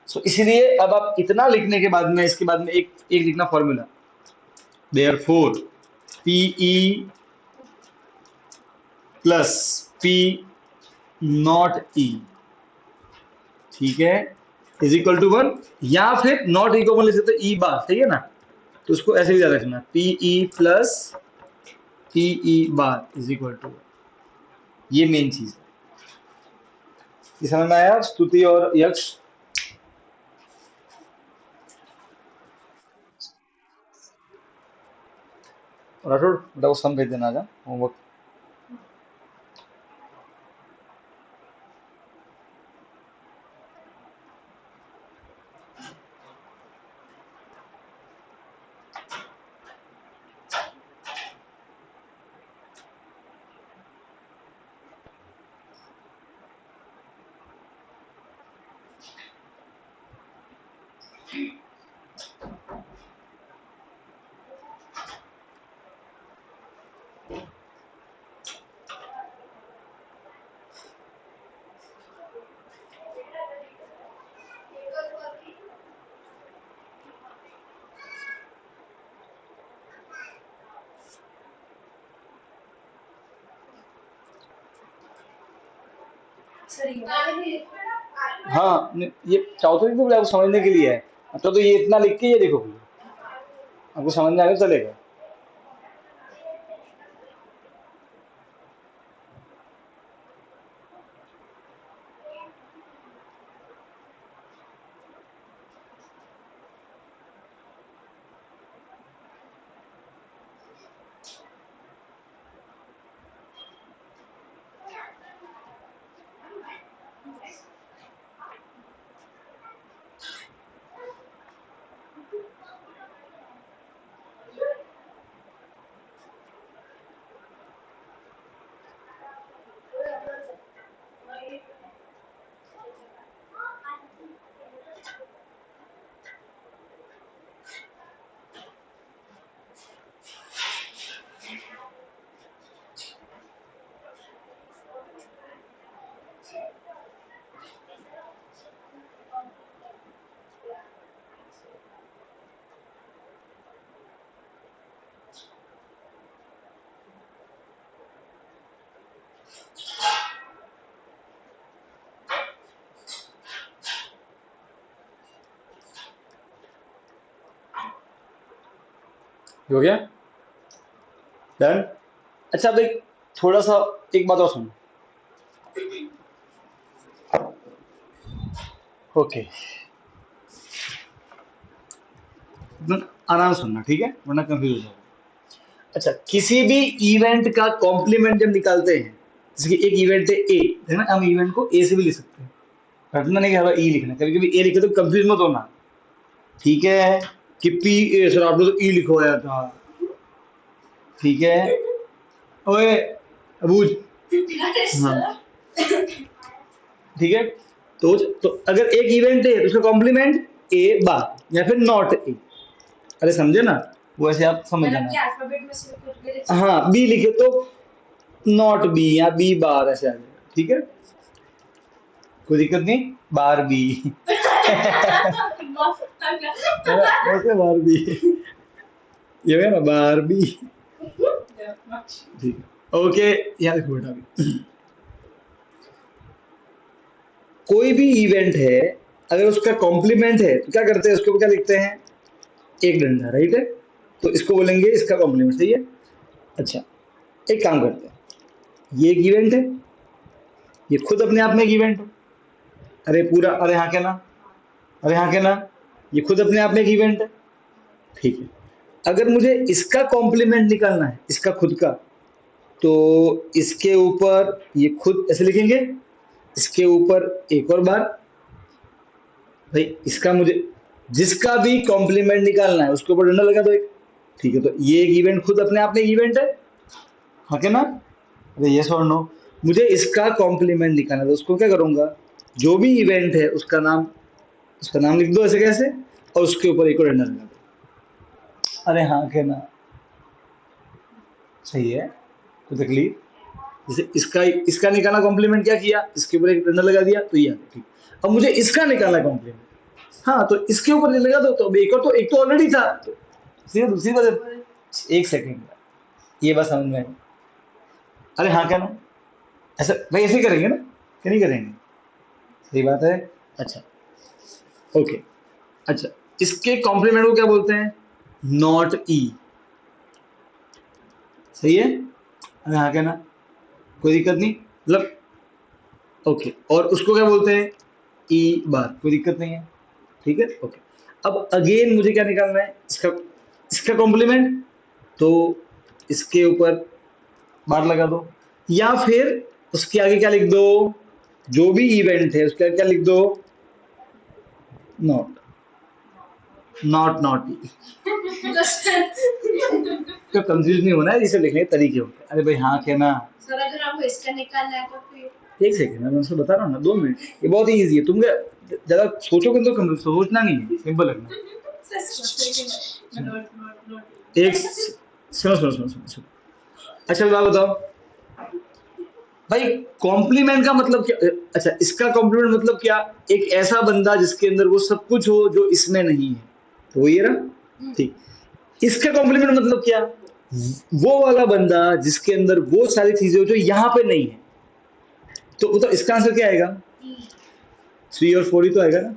सो इसीलिए अब आप इतना लिखने के बाद में इसके बाद में एक लिखना formula, therefore PE plus P not E, ठीक है, इज इक्वल टू 1। या फिर नॉट ई को अपन लिख सकते ई बार, सही है ना? तो उसको ऐसे भी याद रखना, P E plus P E bar is equal to 1। ये मेन चीज है। ये समझ में आया? स्तुति और यक्ष राठौड़ बेटा को सम भेज देना आजा होमवर्क। हाँ ये चौथी तो आपको समझने के लिए है, तो ये इतना लिख के ये देखो, आपको समझ में आगे चलेगा। हो गया डन? अच्छा अब एक थोड़ा सा एक बात और सुनो, ओके आराम से सुनना, ठीक है, वरना कंफ्यूज हो जाओगे। अच्छा, किसी भी इवेंट का कॉम्प्लीमेंट जब निकालते हैं, जैसे कि एक इवेंट है ए, है ना, हम इवेंट को ए से भी लिख सकते हैं, रटना नहीं कि हमें ई लिखना, कभी कभी ए लिखे तो कंफ्यूज मत होना, ठीक है? कि पी ए, सर आपने तो ई लिखवाया था, ठीक है? ओए अबूज, हाँ ठीक है। तो अगर एक इवेंट है तो उसका कॉम्प्लीमेंट ए बार या फिर नॉट ए, अरे समझे ना? वैसे आप समझ मतलब कि जाना। अल्फाबेट में से कुछ भी लिख हाँ, बी लिखे तो नॉट बी या बी बार ऐसे आ जाएगा, ठीक है? कोई दिक्कत नहीं, बारबी। वैसे बारबी ये है ना, बारबी। ठीक है, ओके। यहाँ देखो बेटा, अभी कोई भी इवेंट है, अगर उसका कॉम्प्लीमेंट है तो क्या करते हैं, उसके ऊपर क्या लिखते हैं, एक डंडा, राइट है। तो इसको बोलेंगे इसका कॉम्प्लीमेंट, सही है। अच्छा, एक काम करते हैं, ये एक इवेंट है, ये खुद अपने आप में एक इवेंट है। अरे पूरा, अरे हाँ क्या ना, अरे हाँ क्या ना, ये खुद अपने आप में एक इवेंट है। ठीक है, अगर मुझे इसका कॉम्प्लीमेंट निकालना है, इसका खुद का, तो इसके ऊपर ये खुद ऐसे लिखेंगे, इसके ऊपर एक और बार, भाई इसका मुझे जिसका भी कॉम्प्लीमेंट निकालना है उसके ऊपर डंडा लगा दो एक। ठीक है, तो ये एक इवेंट खुद अपने आप में एक इवेंट है, हाँ क्या ना। अरे यस और नो, मुझे इसका कॉम्प्लीमेंट निकालना है तो उसको क्या करूंगा, जो भी इवेंट है उसका नाम लिख दो ऐसे कैसे, और उसके ऊपर एक और डंडा लगा दो। अरे हाँ क्या ना, सही है, कोई तकलीफ। जैसे इसका इसका निकालना कॉम्प्लीमेंट, क्या किया, इसके ऊपर एक डंडा लगा दिया, तो ये आ गया। ठीक, अब मुझे इसका निकालना कॉम्प्लीमेंट, हाँ तो इसके ऊपर लगा दो, तो एक और, तो एक तो ऑलरेडी था, तो सीधे दूसरी बात। एक सेकंड, ये बात समझ में आई। अरे हाँ क्या ना, ऐसा भाई ऐसे ही करेंगे ना, क्या नहीं करेंगे, सही बात है। अच्छा, ओके। अच्छा, इसके कॉम्प्लीमेंट को क्या बोलते हैं, नॉट ई, सही है। अरे हाँ क्या ना, कोई दिक्कत नहीं, मतलब ओके। और उसको क्या बोलते हैं, ई बार, कोई दिक्कत नहीं है, ठीक है, ओके। अब अगेन मुझे क्या निकालना है, इसका कॉम्प्लीमेंट, तो इसके ऊपर बार लगा दो, या फिर उसके आगे क्या लिख दो, जो भी इवेंट है उसके आगे क्या लिख दो, नॉट, नॉट ई। तो कंफ्यूज नहीं होना है, इसे लिखने के तरीके होते हैं। अरे भाई हाँ क्या ना, सर अगर आपको इसका निकालना है तो फिर एक सेकंड, मैं उसको बता रहा हूँ ना, 2 मिनट, ये बहुत ही ईजी है, तुम ज्यादा सोचोगे तो सोचना नहीं है, सिंपल रखना। एक, सुनो सुनो सुनो सुनो सुनो, अच्छा बात बताओ भाई, कॉम्प्लीमेंट का मतलब क्या, अच्छा इसका कॉम्प्लीमेंट मतलब क्या, एक ऐसा बंदा जिसके अंदर वो सब कुछ हो जो इसमें नहीं है, तो ये रहा, ठीक। इसका कॉम्प्लीमेंट मतलब क्या, वो वाला बंदा जिसके अंदर वो सारी चीजें हो जो यहाँ पे नहीं है, तो इसका आंसर क्या आएगा, 3 और 4 ही तो आएगा ना,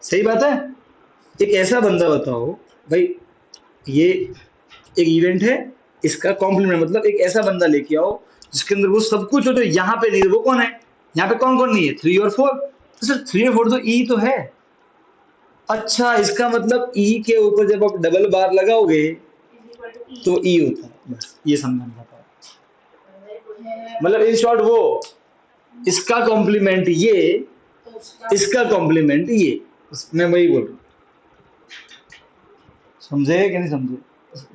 सही बात है। एक ऐसा बंदा बताओ भाई, ये एक इवेंट है, इसका कॉम्प्लीमेंट मतलब एक ऐसा बंदा लेके आओ जिसके अंदर वो सब कुछ हो जो यहाँ पे नहीं है, वो कौन है, यहाँ पे कौन कौन नहीं है, 3 और 4, तो सर 3 और 4 तो ई तो है। अच्छा, इसका मतलब ई के ऊपर जब आप डबल बार लगाओगे तो ई होता है, बस ये समझना था। मतलब इन शॉर्ट वो, इसका कॉम्प्लीमेंट ये, इसका कॉम्प्लीमेंट ये, मैं वही बोल रहा हूँ, समझे कि नहीं समझे,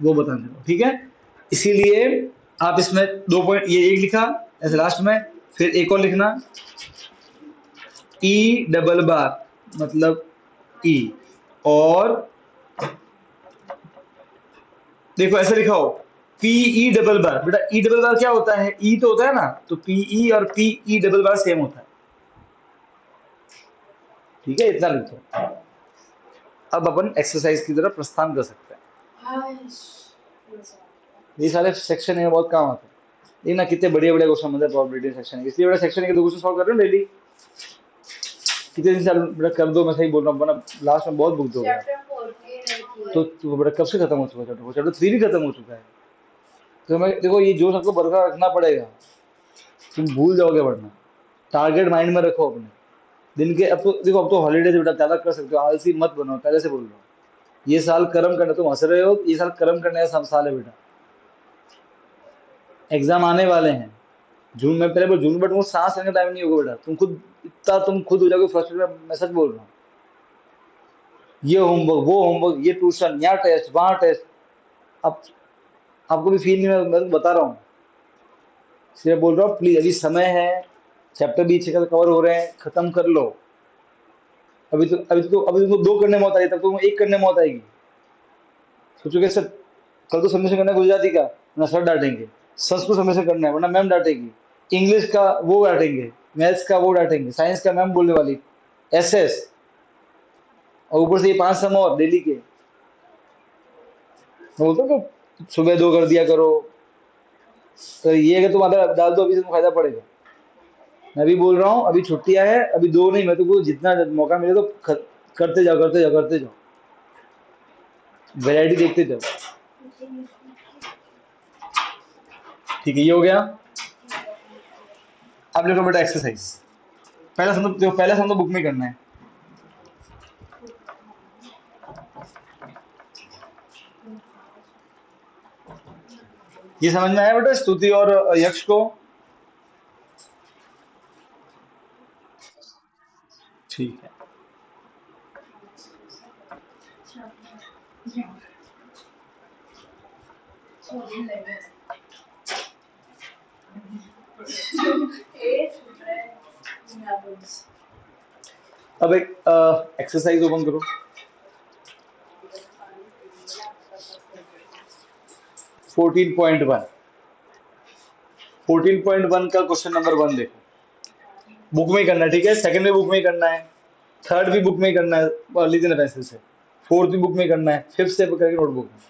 वो बताने दो, ठीक है। इसीलिए आप इसमें 2 पॉइंट, ये एक लिखा ऐसे लास्ट में, फिर एक और लिखना, ई डबल बार मतलब ई, और देखो ऐसे लिखा हो, पीई डबल बार, बेटा ई डबल बार क्या होता है, ई तो होता है ना, तो पीई और पीई डबल बार सेम होता है, ठीक है, इतना लिखो। अब अपन एक्सरसाइज की तरफ प्रस्थान कर सकते हैं। ये सारे सेक्शन है, बहुत काम आते हैं, लेकिन ना कितने बढ़िया बढ़िया क्वेश्चन बनते हैं प्रोबेबिलिटी सेक्शन है, इसलिए बड़ा सेक्शन के 2 क्वेश्चन सॉल्व कर रहे हो डेली, कितने दिन से बेटा कर दो, मैं सही बोल रहा हूँ, वरना लास्ट में बहुत बुक हो गया। तो बेटा कब से खत्म हो चुका है चैप्टर 3 भी खत्म हो चुका है, तो मैं देखो ये जोश आपको बरकरार रखना पड़ेगा, तुम भूल जाओगे, वरना टारगेट माइंड में रखो अपने दिन के। अब तो देखो, अब तो हॉलीडेज बेटा ज्यादा कर सकते हो, आलसी मत बनो, पहले से बोल रहा हूँ, ये साल कर्म करना, तुम हंस रहे हो, ये साल कर्म करने का साल है बेटा, एग्जाम आने वाले हैं जून में, पहले जून, बट वो सांस लेने टाइम नहीं होगा बेटा, तुम खुद हो जाओगे फ्रस्ट्रेटेड, मैं सच बोल रहा हूँ। ये होमवर्क, वो होमवर्क, ये ट्यूशन, यहाँ टेस्ट, वहाँ टेस्ट, अब आपको भी फील नहीं, मैं बता रहा हूँ, इसलिए बोल रहा हूँ प्लीज, अभी समय है, चैप्टर भी अच्छे कवर हो रहे हैं, खत्म कर लो। अभी तुमको 2 करने में मौत आई, तब तुमको 1 करने में मौत आएगी, सोचोगे सर कल तो सबमिशन करना है गुजराती का, ना सर डांटेंगे, संस्कृत सबमिशन करना है वरना मैम डांटेगी, इंग्लिश का वो डांटेंगे, मैथ्स का वो डांटेंगे, साइंस का मैम बोलने वाली एसएस, और ऊपर से ये 5 सम और डेली के। मैं बोलता हूँ कि सुबह 2 कर दिया करो, तो ये अगर तुम आधा डाल दो अभी से, फायदा पड़ेगा। मैं भी बोल रहा हूँ, अभी छुट्टियां है, अभी 2 नहीं, मैं तो जितना मौका मिले तो करते जाओ करते जाओ करते जाओ, वैरायटी देखते जाओ। ठीक है, ये हो गया। अब लिखो बेटा एक्सरसाइज। पहला सम तो पहला सम तो बुक में करना है। ये समझ में आया बेटा स्तुति और यक्ष को? ठीक है। अब एक एक्सरसाइज ओपन करो। 14.1 14.1 का क्वेश्चन नंबर 1 देखो, बुक में ही करना है, ठीक है। सेकंड भी बुक में ही करना है, थर्ड भी बुक में ही करना है, लिख देना पेंसिल से। फोर्थ भी बुक में ही करना है, फिफ्थ से करके नोटबुक में।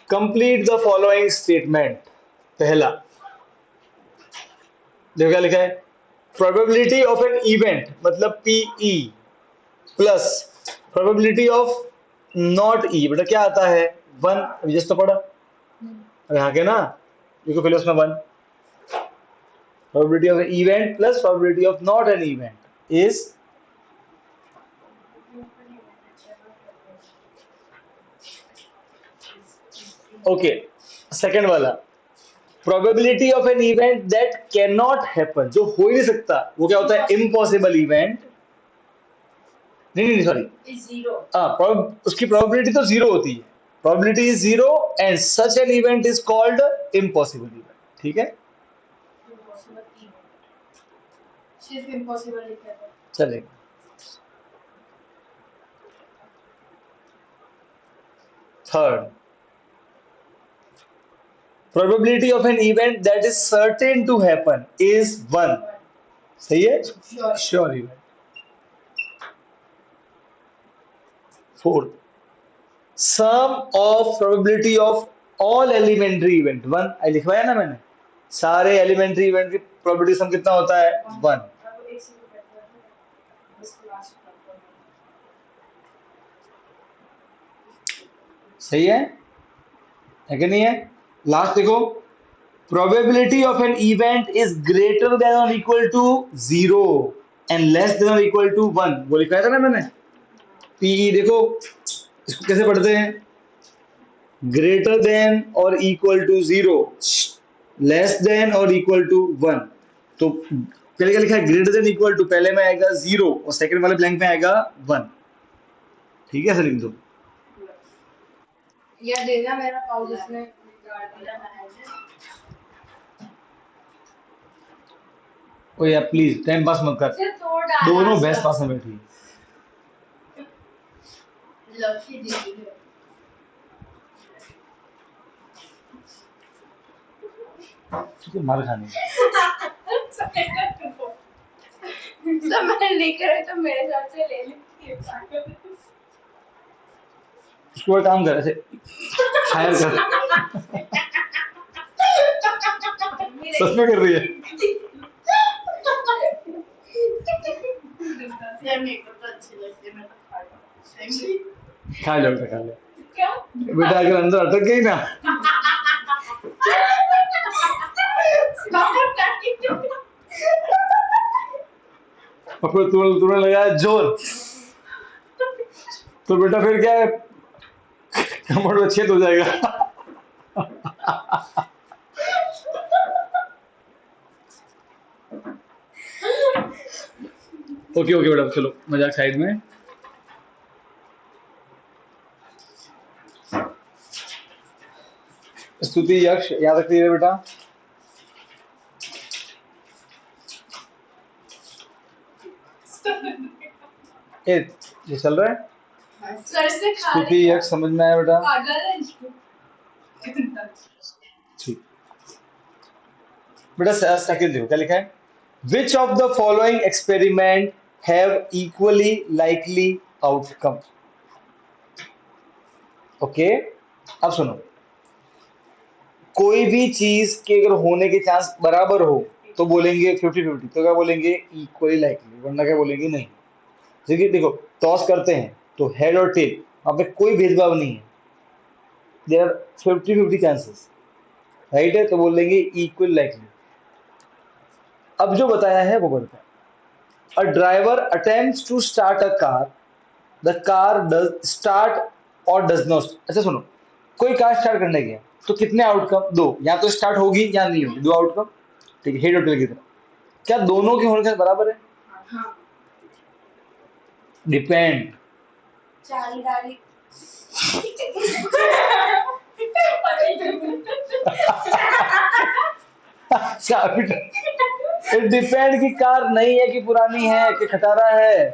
Complete the following statement. पहला देखो क्या लिखा है, प्रोबेबिलिटी ऑफ एन इवेंट मतलब PE plus probability of not E, बेटा क्या आता है 1, अभी जस्ट तो पढ़ा, अरे हाँ के ना, देखो पहले उसमें 1, probability of an event plus probability of not an event is okay। Second वाला probability of an event that cannot happen, जो हो ही नहीं सकता, वो क्या होता है impossible event। नहीं सॉरी, उसकी probability तो 0 होती है, probability is 0 and such an event is called impossible event, ठीक है। सिर्फ इम्पॉसिबल लिखा है। चलेगा। Third, probability of an event that is certain to happen is 1, सही है, sure event. Fourth, sum of probability of all elementary event 1, आई लिखवाया ना मैंने, सारे एलिमेंट्री इवेंट की प्रोबेबिलिटी सम कितना होता है 1, सही है कि नहीं है। लास्ट देखो, probability of an event is greater than or equal to 0 and less than or equal to 1, वो लिखा था ना मैंने। पीई देखो इसको कैसे पढ़ते हैं, ग्रेटर देन और इक्वल टू 0, लेस देन और इक्वल टू 1। तो पहले क्या लिखा है, ग्रेटर देन इक्वल टू, पहले में आएगा 0 और सेकंड वाले ब्लैंक में आएगा 1, ठीक है। ऐसे लिख दो। या देना मेरा पाउच इसमें बनाया है। ओ यार प्लीज टाइम पास मत कर, दोनों बेस्ट पास में बैठी लकी दीदी है, मार खाने तो मैं लेकर आई तो मेरे साथ से ले लेती है। उसको एक काम कर, ऐसे फायर कर, सच में कर रही है। खा लो बेटा, खा लो क्या बेटा, अगर अंदर अटक गई ना और फिर तुमने लगाया जोर, तो बेटा फिर क्या है, कमर में छेद हो जाएगा। ओके ओके बेटा, चलो मजाक साइड में। स्तुति यक्ष याद रखिए बेटा। ये चल रहा है, सर से खा क्योंकि रहे ये समझ में आया बेटा? पागल है इसको। ठीक बेटा, सेकंड देखो क्या लिखा है। Which of the following experiment have equally likely outcome. Okay, अब सुनो, कोई भी चीज के अगर होने के चांस बराबर हो तो बोलेंगे 50-50, तो क्या बोलेंगे? इक्वली लाइकली, वरना क्या बोलेंगे? नहीं। देखिए देखो, टॉस करते हैं तो हेड और टेल, वहां पे कोई भेदभाव नहीं है, देर आर 50-50 चांसेस, राइट है, तो बोलेंगे इक्वल लाइकली। अब जो बताया है वो बताया, a driver attempts to start a car, the car does start or does not. अच्छा सुनो, कोई कार स्टार्ट करने गया तो कितने आउटकम? दो, या तो स्टार्ट होगी या नहीं होगी, दो आउटकम। ठीक है, हेड और टेल की तरह। क्या दोनों के होने के साथ बराबर है? हाँ डिपेंड। चाली डाली इट डिपेंड कि कार नई है कि पुरानी है कि खटारा है।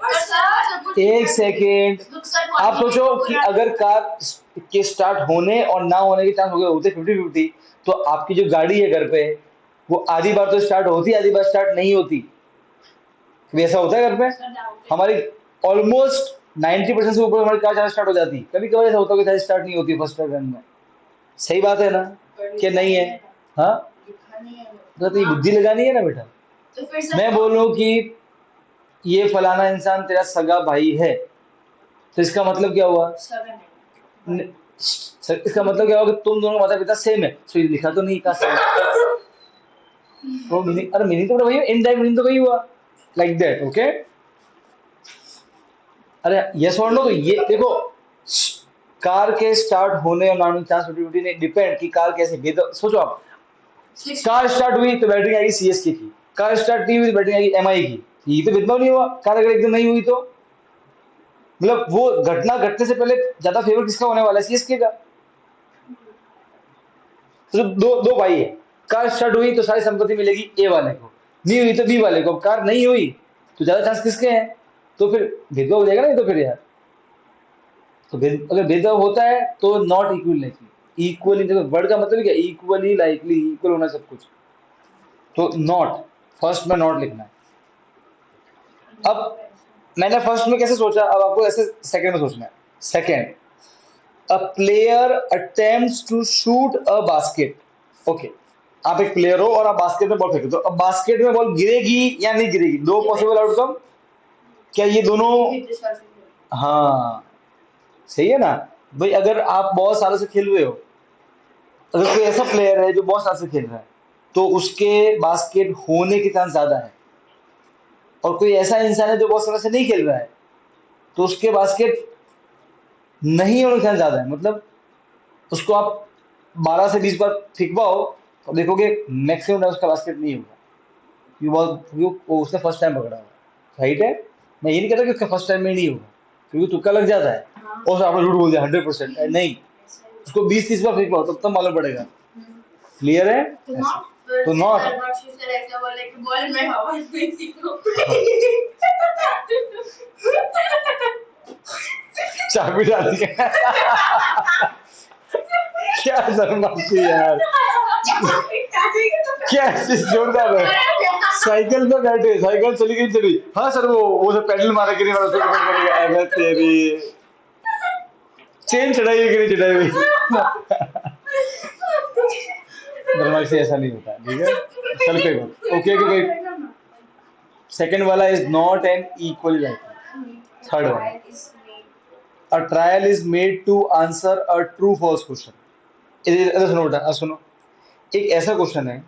एक सेकेंड, आप सोचो कि अगर कार के स्टार्ट होने और ना होने के चांस हो गए होते 50-50, तो आपकी जो गाड़ी है घर पे, वो आधी बार तो स्टार्ट होती, आधी बार स्टार्ट नहीं होती। कभी ऐसा होता है घर पे? हमारी ऑलमोस्ट 90% से ऊपर हमारी कार स्टार्ट हो जाती। कभी कभी ऐसा होता है कि स्टार्ट नहीं होती फर्स्ट रन में। सही बात है ना कि नहीं है? हाँ, तो ये बुद्धि लगानी है ना बेटा। तो फिर से मैं बोलूं कि ये फलाना इंसान तेरा सगा भाई है, तो इसका मतलब क्या हुआ? इसका मतलब क्या हुआ कि तुम दोनों माता पिता सेम है। तो ये लिखा तो नहीं का सेम, तो मीनिंग, अरे मीनिंग तो वही है, इनडायरेक्ट मीनिंग तो वही हुआ, लाइक दैट। ओके, अरे यस और नो, तो ये देखो, कार के स्टार्ट होने और ना होने चांस 50-50 नहीं, डिपेंड कि कार कैसे। सोचो आप, कार स्टार्ट हुई तो बैटरी आएगी सीएसके की, कार स्टार्ट नहीं हुई तो बैटरी आएगी एमआई की। ये तो भेदभाव नहीं हुआ। कार अगर एकदम नहीं हुई तो मतलब वो घटना घटने से पहले ज्यादा फेवर किसका होने वाला है? सीएसके का। तो दो दो भाई है, कार स्टार्ट हुई तो सारी संपत्ति मिलेगी ए वाले को, नहीं हुई तो बी वाले को। अब कार नहीं हुई तो ज्यादा चांस किसके हैं? तो फिर भेदभाव हो जाएगा ना। तो फिर यार, तो अगर भेदभाव होता है तो नॉट इक्वल लाइकली। इक्वली देखो, वर्ड का मतलब क्या? इक्वली लाइकली, इक्वल होना सब कुछ, तो नॉट, फर्स्ट में नॉट लिखना है। अब मैंने फर्स्ट में कैसे सोचा, अब आपको ऐसे सेकंड में सोचना है। Second, a player attempts to shoot a basket. Okay, आप एक प्लेयर हो और आप बास्केट में बॉल फेंकते हो, तो अब बास्केट में बॉल गिरेगी या नहीं गिरेगी? दो पॉसिबल आउटकम। क्या ये दोनों? हाँ, सही है ना भाई। अगर आप बहुत सालों से खेल रहे हो, अगर कोई ऐसा प्लेयर है जो बहुत साल से खेल रहा है, तो उसके बास्केट होने के चांस ज्यादा है। और कोई ऐसा इंसान है जो बहुत समय से नहीं खेल रहा है, तो उसके बास्केट नहीं होने के चांस ज्यादा है। मतलब उसको आप 12 से 20 बार फेंकवाओ तो देखोगे मैक्सिमम उसका बास्केट नहीं होगा, वो उसने फर्स्ट टाइम पकड़ा होगा। राइट है, मैं ये नहीं कहता कि उसका फर्स्ट टाइम में नहीं होगा, क्योंकि तुक्का लग जाता है। और आपने झूठ बोल दिया 100%, नहीं, उसको 20-30 बार फेंकवाओ तब तो मालूम पड़ेगा। क्लियर है? तो नॉट। बॉल में हवा में सीखो। चाबी डाल दी क्या शर्माती यार, क्या चीज जोरदार है। साइकिल पे बैठे, साइकिल चली गई चली। हाँ सर, वो सब पेडल मारा कि नहीं मारा, उसको डिपेंड करेगा। अबे तेरी चेन चढ़ाई है कि नहीं चढ़ाई हुई। दरवाजे से ऐसा नहीं होता, ठीक है। चल कोई बात, ओके कि भाई। सेकंड वाला is not an equally like. Third वाला, a trial is made to answer a true false question. सुनो बेटा, सुनो, एक ऐसा क्वेश्चन है,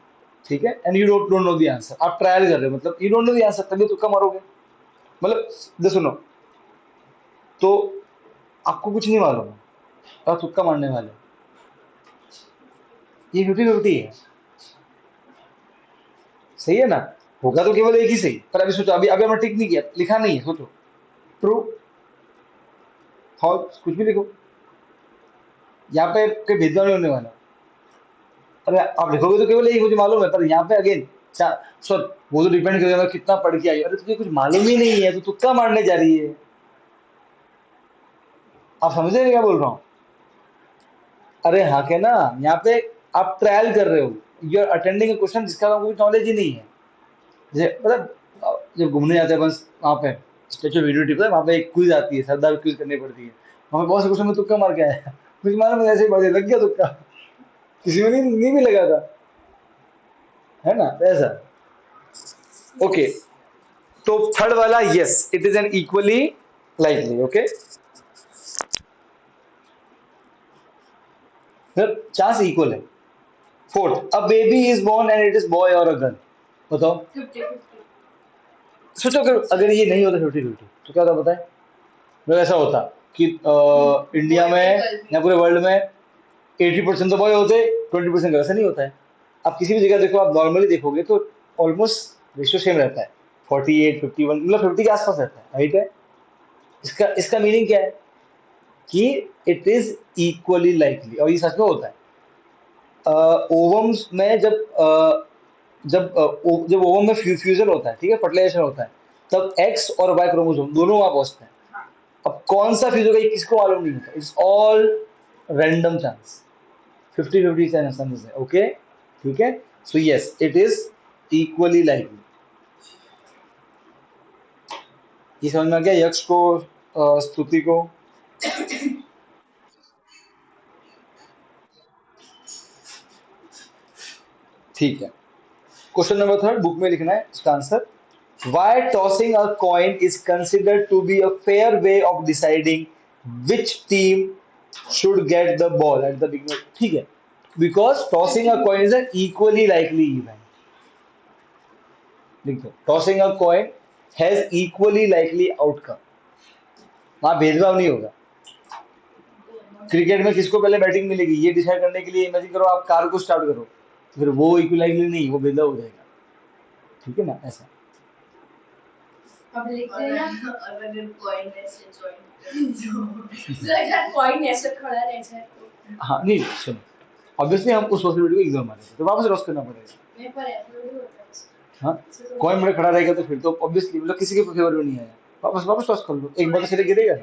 ठीक है, and you don't know the answer. आप ट्रायल कर रहे हो, मतलब you don't know the answer, तभी तुक्का मारोगे। मतलब सुनो, तो आपको कुछ नहीं मालूम है, आप तुक्का मारने वाले हो। ये 50-50 है, सही है ना। होगा तो केवल एक ही सही, पर अभी सोचो, अभी अभी हमने टिक नहीं किया, लिखा नहीं है, सोचो ट्रू फॉल्स, कुछ भी लिखो, यहाँ पे कोई भेदभाव नहीं होने वाला। अरे आप लिखोगे तो केवल एक मुझे मालूम है, पर यहाँ पे अगेन सर वो तो डिपेंड करेगा कितना पढ़ के आई। अरे तुझे कुछ मालूम ही नहीं है तो तुक्का मारने जा रही है। आप समझ रहे हैं क्या बोल रहा हूँ? अरे हाँ के ना, यहाँ पे आप ट्रायल कर रहे हो, you are attending a question जिसका आपको कोई नॉलेज ही नहीं है। जैसे मतलब जब घूमने जाते हैं बस वहाँ पे स्टेचू ऑफ यूनिटी पे, वहाँ पे एक क्विज आती है, सरदार क्विज करनी पड़ती है, वहाँ पे बहुत से क्वेश्चन में तुक्का मार के आया, मुझे मालूम है ऐसे ही बढ़ लग गया तुक्का, किसी में नहीं भी लगा था, है ना? तो ऐसा। ओके, तो थर्ड वाला yes, it is an equally likely. Okay, फिर चांस इक्वल है। Fourth, a baby is born and it is boy or a girl. बताओ, 50-50 सोचो अगर ये नहीं होता 50-50 तो क्या होता बताए? मतलब ऐसा होता कि इंडिया Boy में भी girl भी। या पूरे वर्ल्ड में 80% तो बॉय होते, 20% गर्ल। ऐसा नहीं होता है। आप किसी भी जगह देखो, आप नॉर्मली देखोगे तो ऑलमोस्ट रेशियो सेम रहता है, 48-51, मतलब 50 के आसपास रहता है, राइट है? इसका इसका मीनिंग क्या है कि इट इज इक्वली लाइकली, और ये सच में होता है। ओवम्स में जब ओवम में फ्यूजन होता है, ठीक है, फर्टिलाइजेशन होता है, तब एक्स और वाई क्रोमोसोम दोनों वहां पहुंचते हैं। अब कौन सा फ्यूज होगा ये किसको मालूम नहीं होता, it's all random chance, 50-50 chances है। ओके, ठीक है, so yes it is equally likely. ये समझ में आ गया यक्ष को, स्तुति को? ठीक है, क्वेश्चन नंबर थर्ड बुक में लिखना है इसका answer. Why tossing a coin is considered to be a fair way of deciding which team should get the ball at the beginning? ठीक है, because tossing a coin is an equally likely event. लिख दो, tossing a coin has equally likely outcome. वहां भेदभाव नहीं होगा। क्रिकेट में किसको पहले बैटिंग मिलेगी ये डिसाइड करने के लिए इमेजिन करो, आप कार को स्टार्ट करो, तो फिर वो इक्वली likely नहीं, वो भेदभाव हो जाएगा, ठीक है ना? ऐसा। अब लिखते हैं ना, अगर कॉइन ऐसे जॉइन अगर कॉइन ऐसे खड़ा रहता है तो हाँ नहीं सुनो, ऑब्वियसली हम उस पॉसिबिलिटी को एग्जाम मारेंगे तो वापस क्रॉस करना पड़ेगा। मैं पर ऐसे थोड़ी होता है। हाँ, कॉइन बड़ा खड़ा रहेगा तो फिर तो ऑब्वियसली मतलब किसी के फेवर में नहीं आया, वापस वापस टॉस कर लो, एक बार तो सिरे गिरेगा।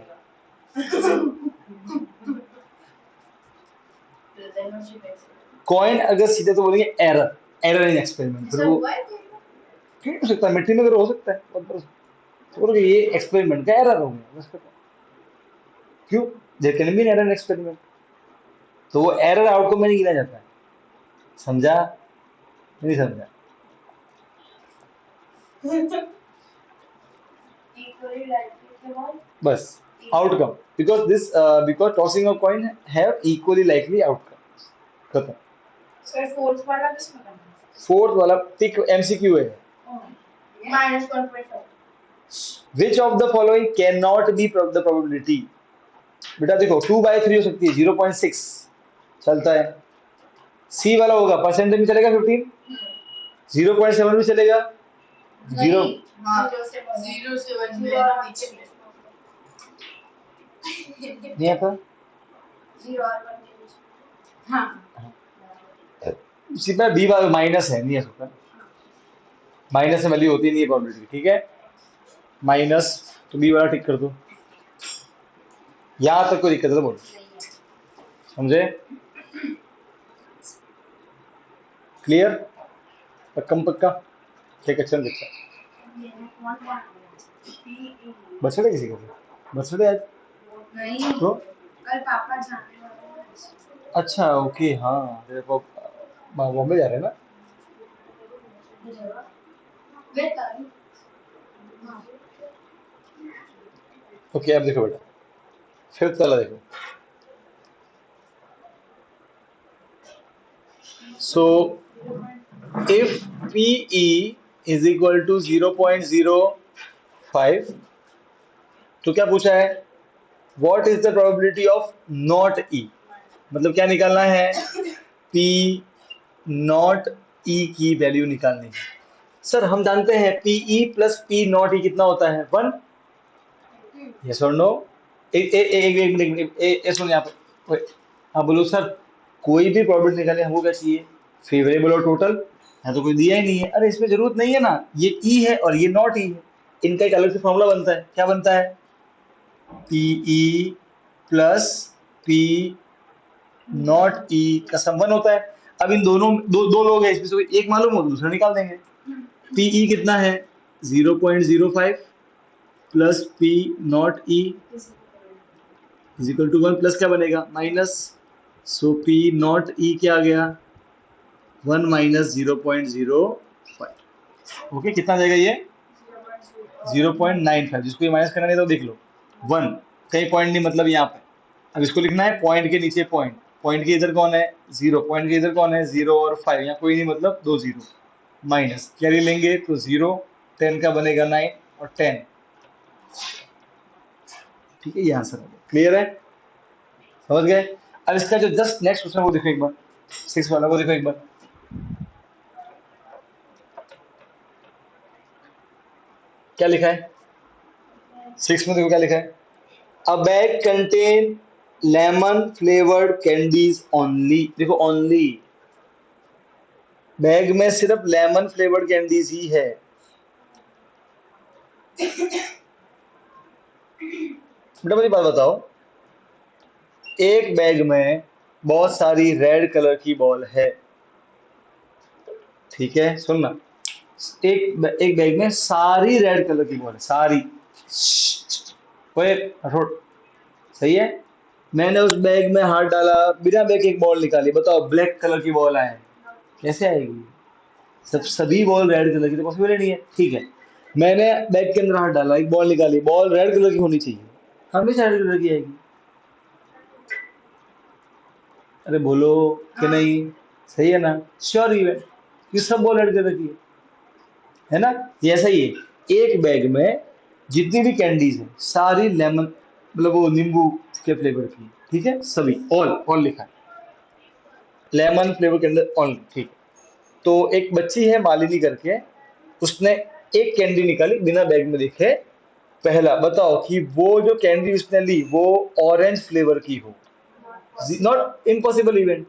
कॉइन अगर सीधे तो बोलेंगे एरर, एरर इन एक्सपेरिमेंट, फिर वो क्यों हो सकता है, मिट्टी में अगर हो सकता है तो बोलोगे ये एक्सपेरिमेंट का एरर हो गया, बस खत्म। क्यों? There can be an error in experiment, तो वो एरर आउटकम में नहीं गिना जाता है। समझा? नहीं समझा? इक्वली लाइकली के बस outcome, because tossing a coin have equally likely outcomes, खत्म। सर फोर्थ वाला किसमें करना है? फोर्थ वाला टिक एमसीक्यू है। -1.5 Which of the following cannot be the probability? बेटा देखो 2/3 हो सकती है, 0.6 चलता है। सी वाला होगा परसेंटेज में चलेगा 15, 0.7 भी चलेगा, जीरो जीरो से 1 में नीचे नहीं आता। जीरो और 1 के बीच। हाँ इसी में बी वाला माइनस है, नहीं है सकता, माइनस में वैल्यू होती नहीं है प्रोबेबिलिटी, ठीक है, माइनस, तो बी वाला टिक कर दो। यहां तक कोई दिक्कत है तो बोलो, समझे? क्लियर? पक्कम पक्का? ठीक है, चल बच्चा, बर्थडे किसी का था? बर्थडे आज? नहीं तो कल पापा जाने वाले हैं। अच्छा ओके, हाँ तेरे को बॉम्बे जा रहे हैं ना? ओके, अब देखो बेटा, फिफ्थ वाला देखो। So if PE is equal to 0.05, तो क्या पूछा है? What is the probability of not E? मतलब क्या निकालना है? P not E की वैल्यू निकालनी है। सर हम जानते हैं PE plus P not E कितना होता है? 1। यस और नो? एक मिनट सुन यहाँ पे, हाँ बोलो सर, कोई भी प्रोबेबिलिटी निकाले हमको क्या चाहिए? फेवरेबल और टोटल, यहाँ तो कोई दिया ही नहीं है। अरे इसमें जरूरत नहीं है ना, ये ई है और ये नॉट ई है, इनका एक अलग से फॉर्मूला बनता है। क्या बनता है? पीई प्लस पी नॉट ई का सम 1 होता है। अब इन दोनों दो लोग हैं, इसमें से एक मालूम हो तो दूसरा निकाल देंगे। पी ई कितना है 0.05 plus P not E is equal to 1 plus क्या बनेगा minus, so P not E क्या आ गया 1 माइनस 0.05। ओके कितना आ जाएगा ये 0.95, जिसको ये माइनस करना नहीं तो देख लो 1 कहीं पॉइंट नहीं मतलब यहाँ पे। अब इसको लिखना है पॉइंट के नीचे पॉइंट, पॉइंट के इधर कौन है 0, पॉइंट के इधर कौन है 0 और 5, यहाँ कोई नहीं मतलब 2 0 माइनस कैरी लेंगे तो 0, 10 का बनेगा 9 और 10। ठीक है ये आंसर है, क्लियर है, समझ गए। अब इसका जो जस्ट नेक्स्ट क्वेश्चन वो देखो एक बार, 6 वाला वो देखो एक बार। क्या लिखा है 6 में, देखो क्या लिखा है, अ bag contain lemon flavoured candies only. देखो ओनली, बैग में सिर्फ लेमन फ्लेवर्ड कैंडीज ही है। बेटा मुझे बात बताओ, एक बैग में बहुत सारी रेड कलर की बॉल है, ठीक है सुनना, एक बैग में सारी रेड कलर की बॉल है, सारी, ओए हटो, सही है। मैंने उस बैग में हाथ डाला, बिना बैग एक बॉल निकाली, बताओ ब्लैक कलर की बॉल आए कैसे आएगी, सभी बॉल रेड कलर की तो पॉसिबल ही नहीं है। ठीक है मैंने बैग के अंदर हाथ डाला, एक बॉल निकाली, बॉल रेड कलर की होनी चाहिए, हमेशा रेड कलर की आएगी। अरे बोलो कि नहीं, सही है ना, श्योर इवेंट, ये सब बॉल रेड कलर की है ना। ये ऐसा ही है, एक बैग में जितनी भी कैंडीज है सारी लेमन मतलब वो नींबू के फ्लेवर की, ठीक है सभी, ऑल लिखा है लेमन फ्लेवर के अंदर ऑल, ठीक। तो एक बच्ची है मालिनी करके, उसने एक कैंडी निकाली बिना बैग में देखे, पहला बताओ कि वो जो कैंडी उसने ली वो ऑरेंज फ्लेवर की हो, नॉट इम्पॉसिबल इवेंट।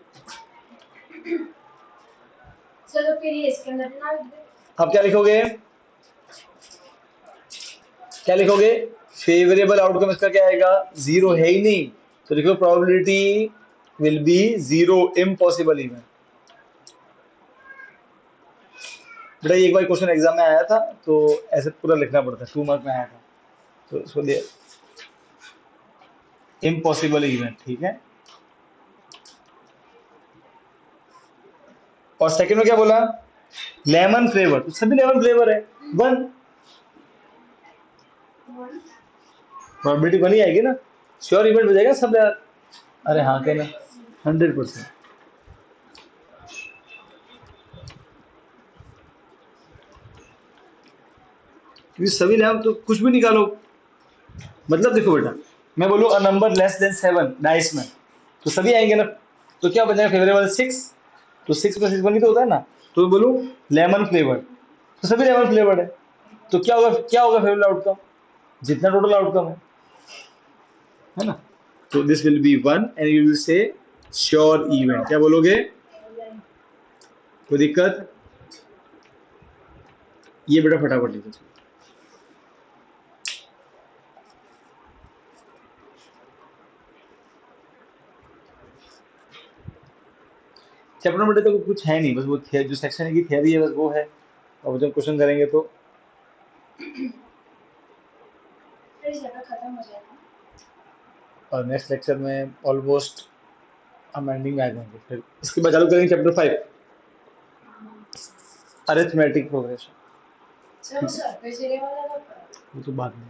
चलो फिर ये इसके अंदर ना लिख दे। आप क्या लिखोगे, क्या लिखोगे, फेवरेबल आउटकम इसका क्या आएगा 0 है ही नहीं, तो लिखो probability will be 0, impossible event. बेटा एक बार क्वेश्चन एग्जाम में आया था तो ऐसे पूरा लिखना पड़ता है, 2 मार्क में आया था, तो इसको दे इम्पॉसिबल इवेंट, ठीक है। और सेकंड में क्या बोला, लेमन फ्लेवर, तो सभी लेमन फ्लेवर है 1, प्रोबेबिलिटी बनी आएगी ना, श्योर इवेंट हो जाएगा सब यार। अरे हाँ कहना 100%, क्योंकि सभी लेमन, तो कुछ भी निकालो, मतलब देखो बेटा मैं बोलूँ a number less than 7 dice में, तो सभी आएंगे ना, तो क्या बनेगा फेवरेबल 6, तो 6 + 6 बनी तो होता है ना, तो मैं बोलूँ लेमन फ्लेवर, तो सभी लेमन फ्लेवर्ड है, तो क्या होगा फेवरेबल आउटकम, जितना टोटल आउटकम है ना। तो this will be 1 and you will say sure event, क्या बोलोगे, कोई दिक्कत, ये बेटा फटाफट लिखो। चैप्टर में तो कुछ है नहीं, बस वो जो सेक्शन की थियरी है बस वो है, और जब क्वेश्चन करेंगे तो फिर चैप्टर खत्म हो जाएगा। और नेक्स्ट लेक्चर में ऑलमोस्ट हम एंडिंग में आ जाएंगे, फिर इसके बाद चालू करेंगे चैप्टर 5 अरिथमेटिक प्रोग्रेशन, चलो सरफेस एरिया वाला कब करा? वो तो बाद में।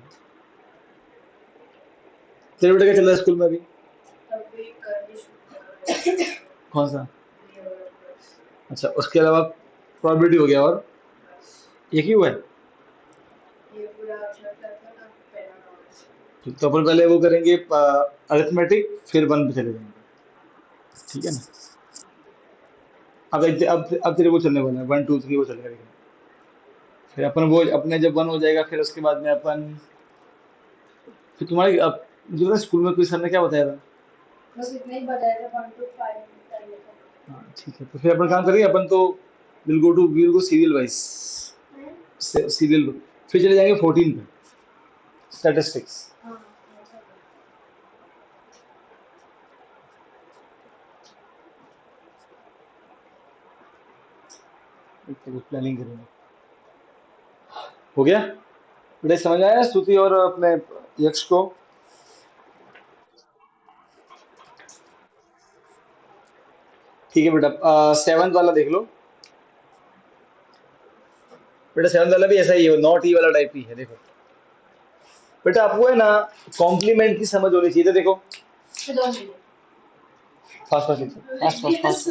तेरे बेटे क्या चल रहा है स्कूल में अभी, अभी करनी शुरू कर कौन सा, अच्छा उसके अलावा प्रोबेबिलिटी हो गया और एक ही हुआ है, ये पूरा चैप्टर का पहला नॉलेज। तो अपन पहले वो करेंगे अरिथमेटिक, फिर 1 पे चले जाएंगे, ठीक है ना। अब तेरे वो चलने वाला है 1 2 3 वो चलेगा, लेकिन फिर अपन वो अपने जब 1 हो जाएगा फिर उसके बाद में अपन, फिर तुम्हारे अब जो ना स्कूल में कोई सर ने क्या बताया था, बस इतना ही बताया था 1 to 5 कर लेता। हाँ ठीक है, तो फिर अपन काम करेंगे, अपन तो will go serial wise, serial, फिर चले जाएंगे 14 पे स्टैटिस्टिक्स, हाँ प्लानिंग करेंगे। हो गया बेटा, समझ आया स्तुति और अपने यक्ष को? ठीक है बेटा, सेवंथ वाला देख लो। बेटा सेवंथ वाला भी ऐसा ही है, नॉट ई वाला टाइप ही है। देखो बेटा, आपको है ना कॉम्प्लीमेंट की समझ होनी चाहिए। तो देखो don't do फास्ट फास्ट लिखो, फास्ट फास्ट it. फास्ट।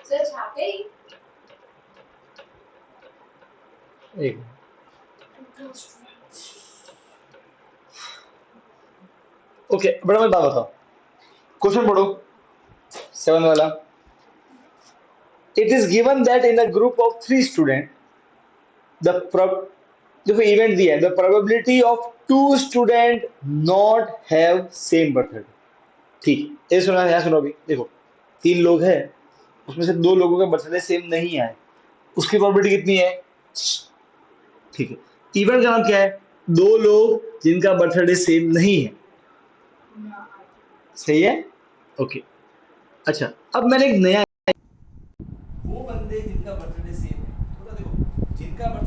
सच हापे एक ओके बेटा, मैं बात बताओ, क्वेश्चन पढ़ो सेवन वाला। It is given that in a group of 3 student the देखो इवेंट दिया है, the probability of 2 student not have same birthday. ठीक, ये सुना, यहाँ सुनो अभी। देखो 3 लोग हैं, उसमें से 2 लोगों का बर्थडे सेम नहीं आए, उसकी प्रोबेबिलिटी कितनी है? ठीक है, इवेंट का नाम क्या है? 2 लोग जिनका बर्थडे सेम नहीं है। सही है, ओके। अच्छा, अब मैंने एक नया वो बंदे जिनका बर्थडे सेम है, थोड़ा देखो, जिनका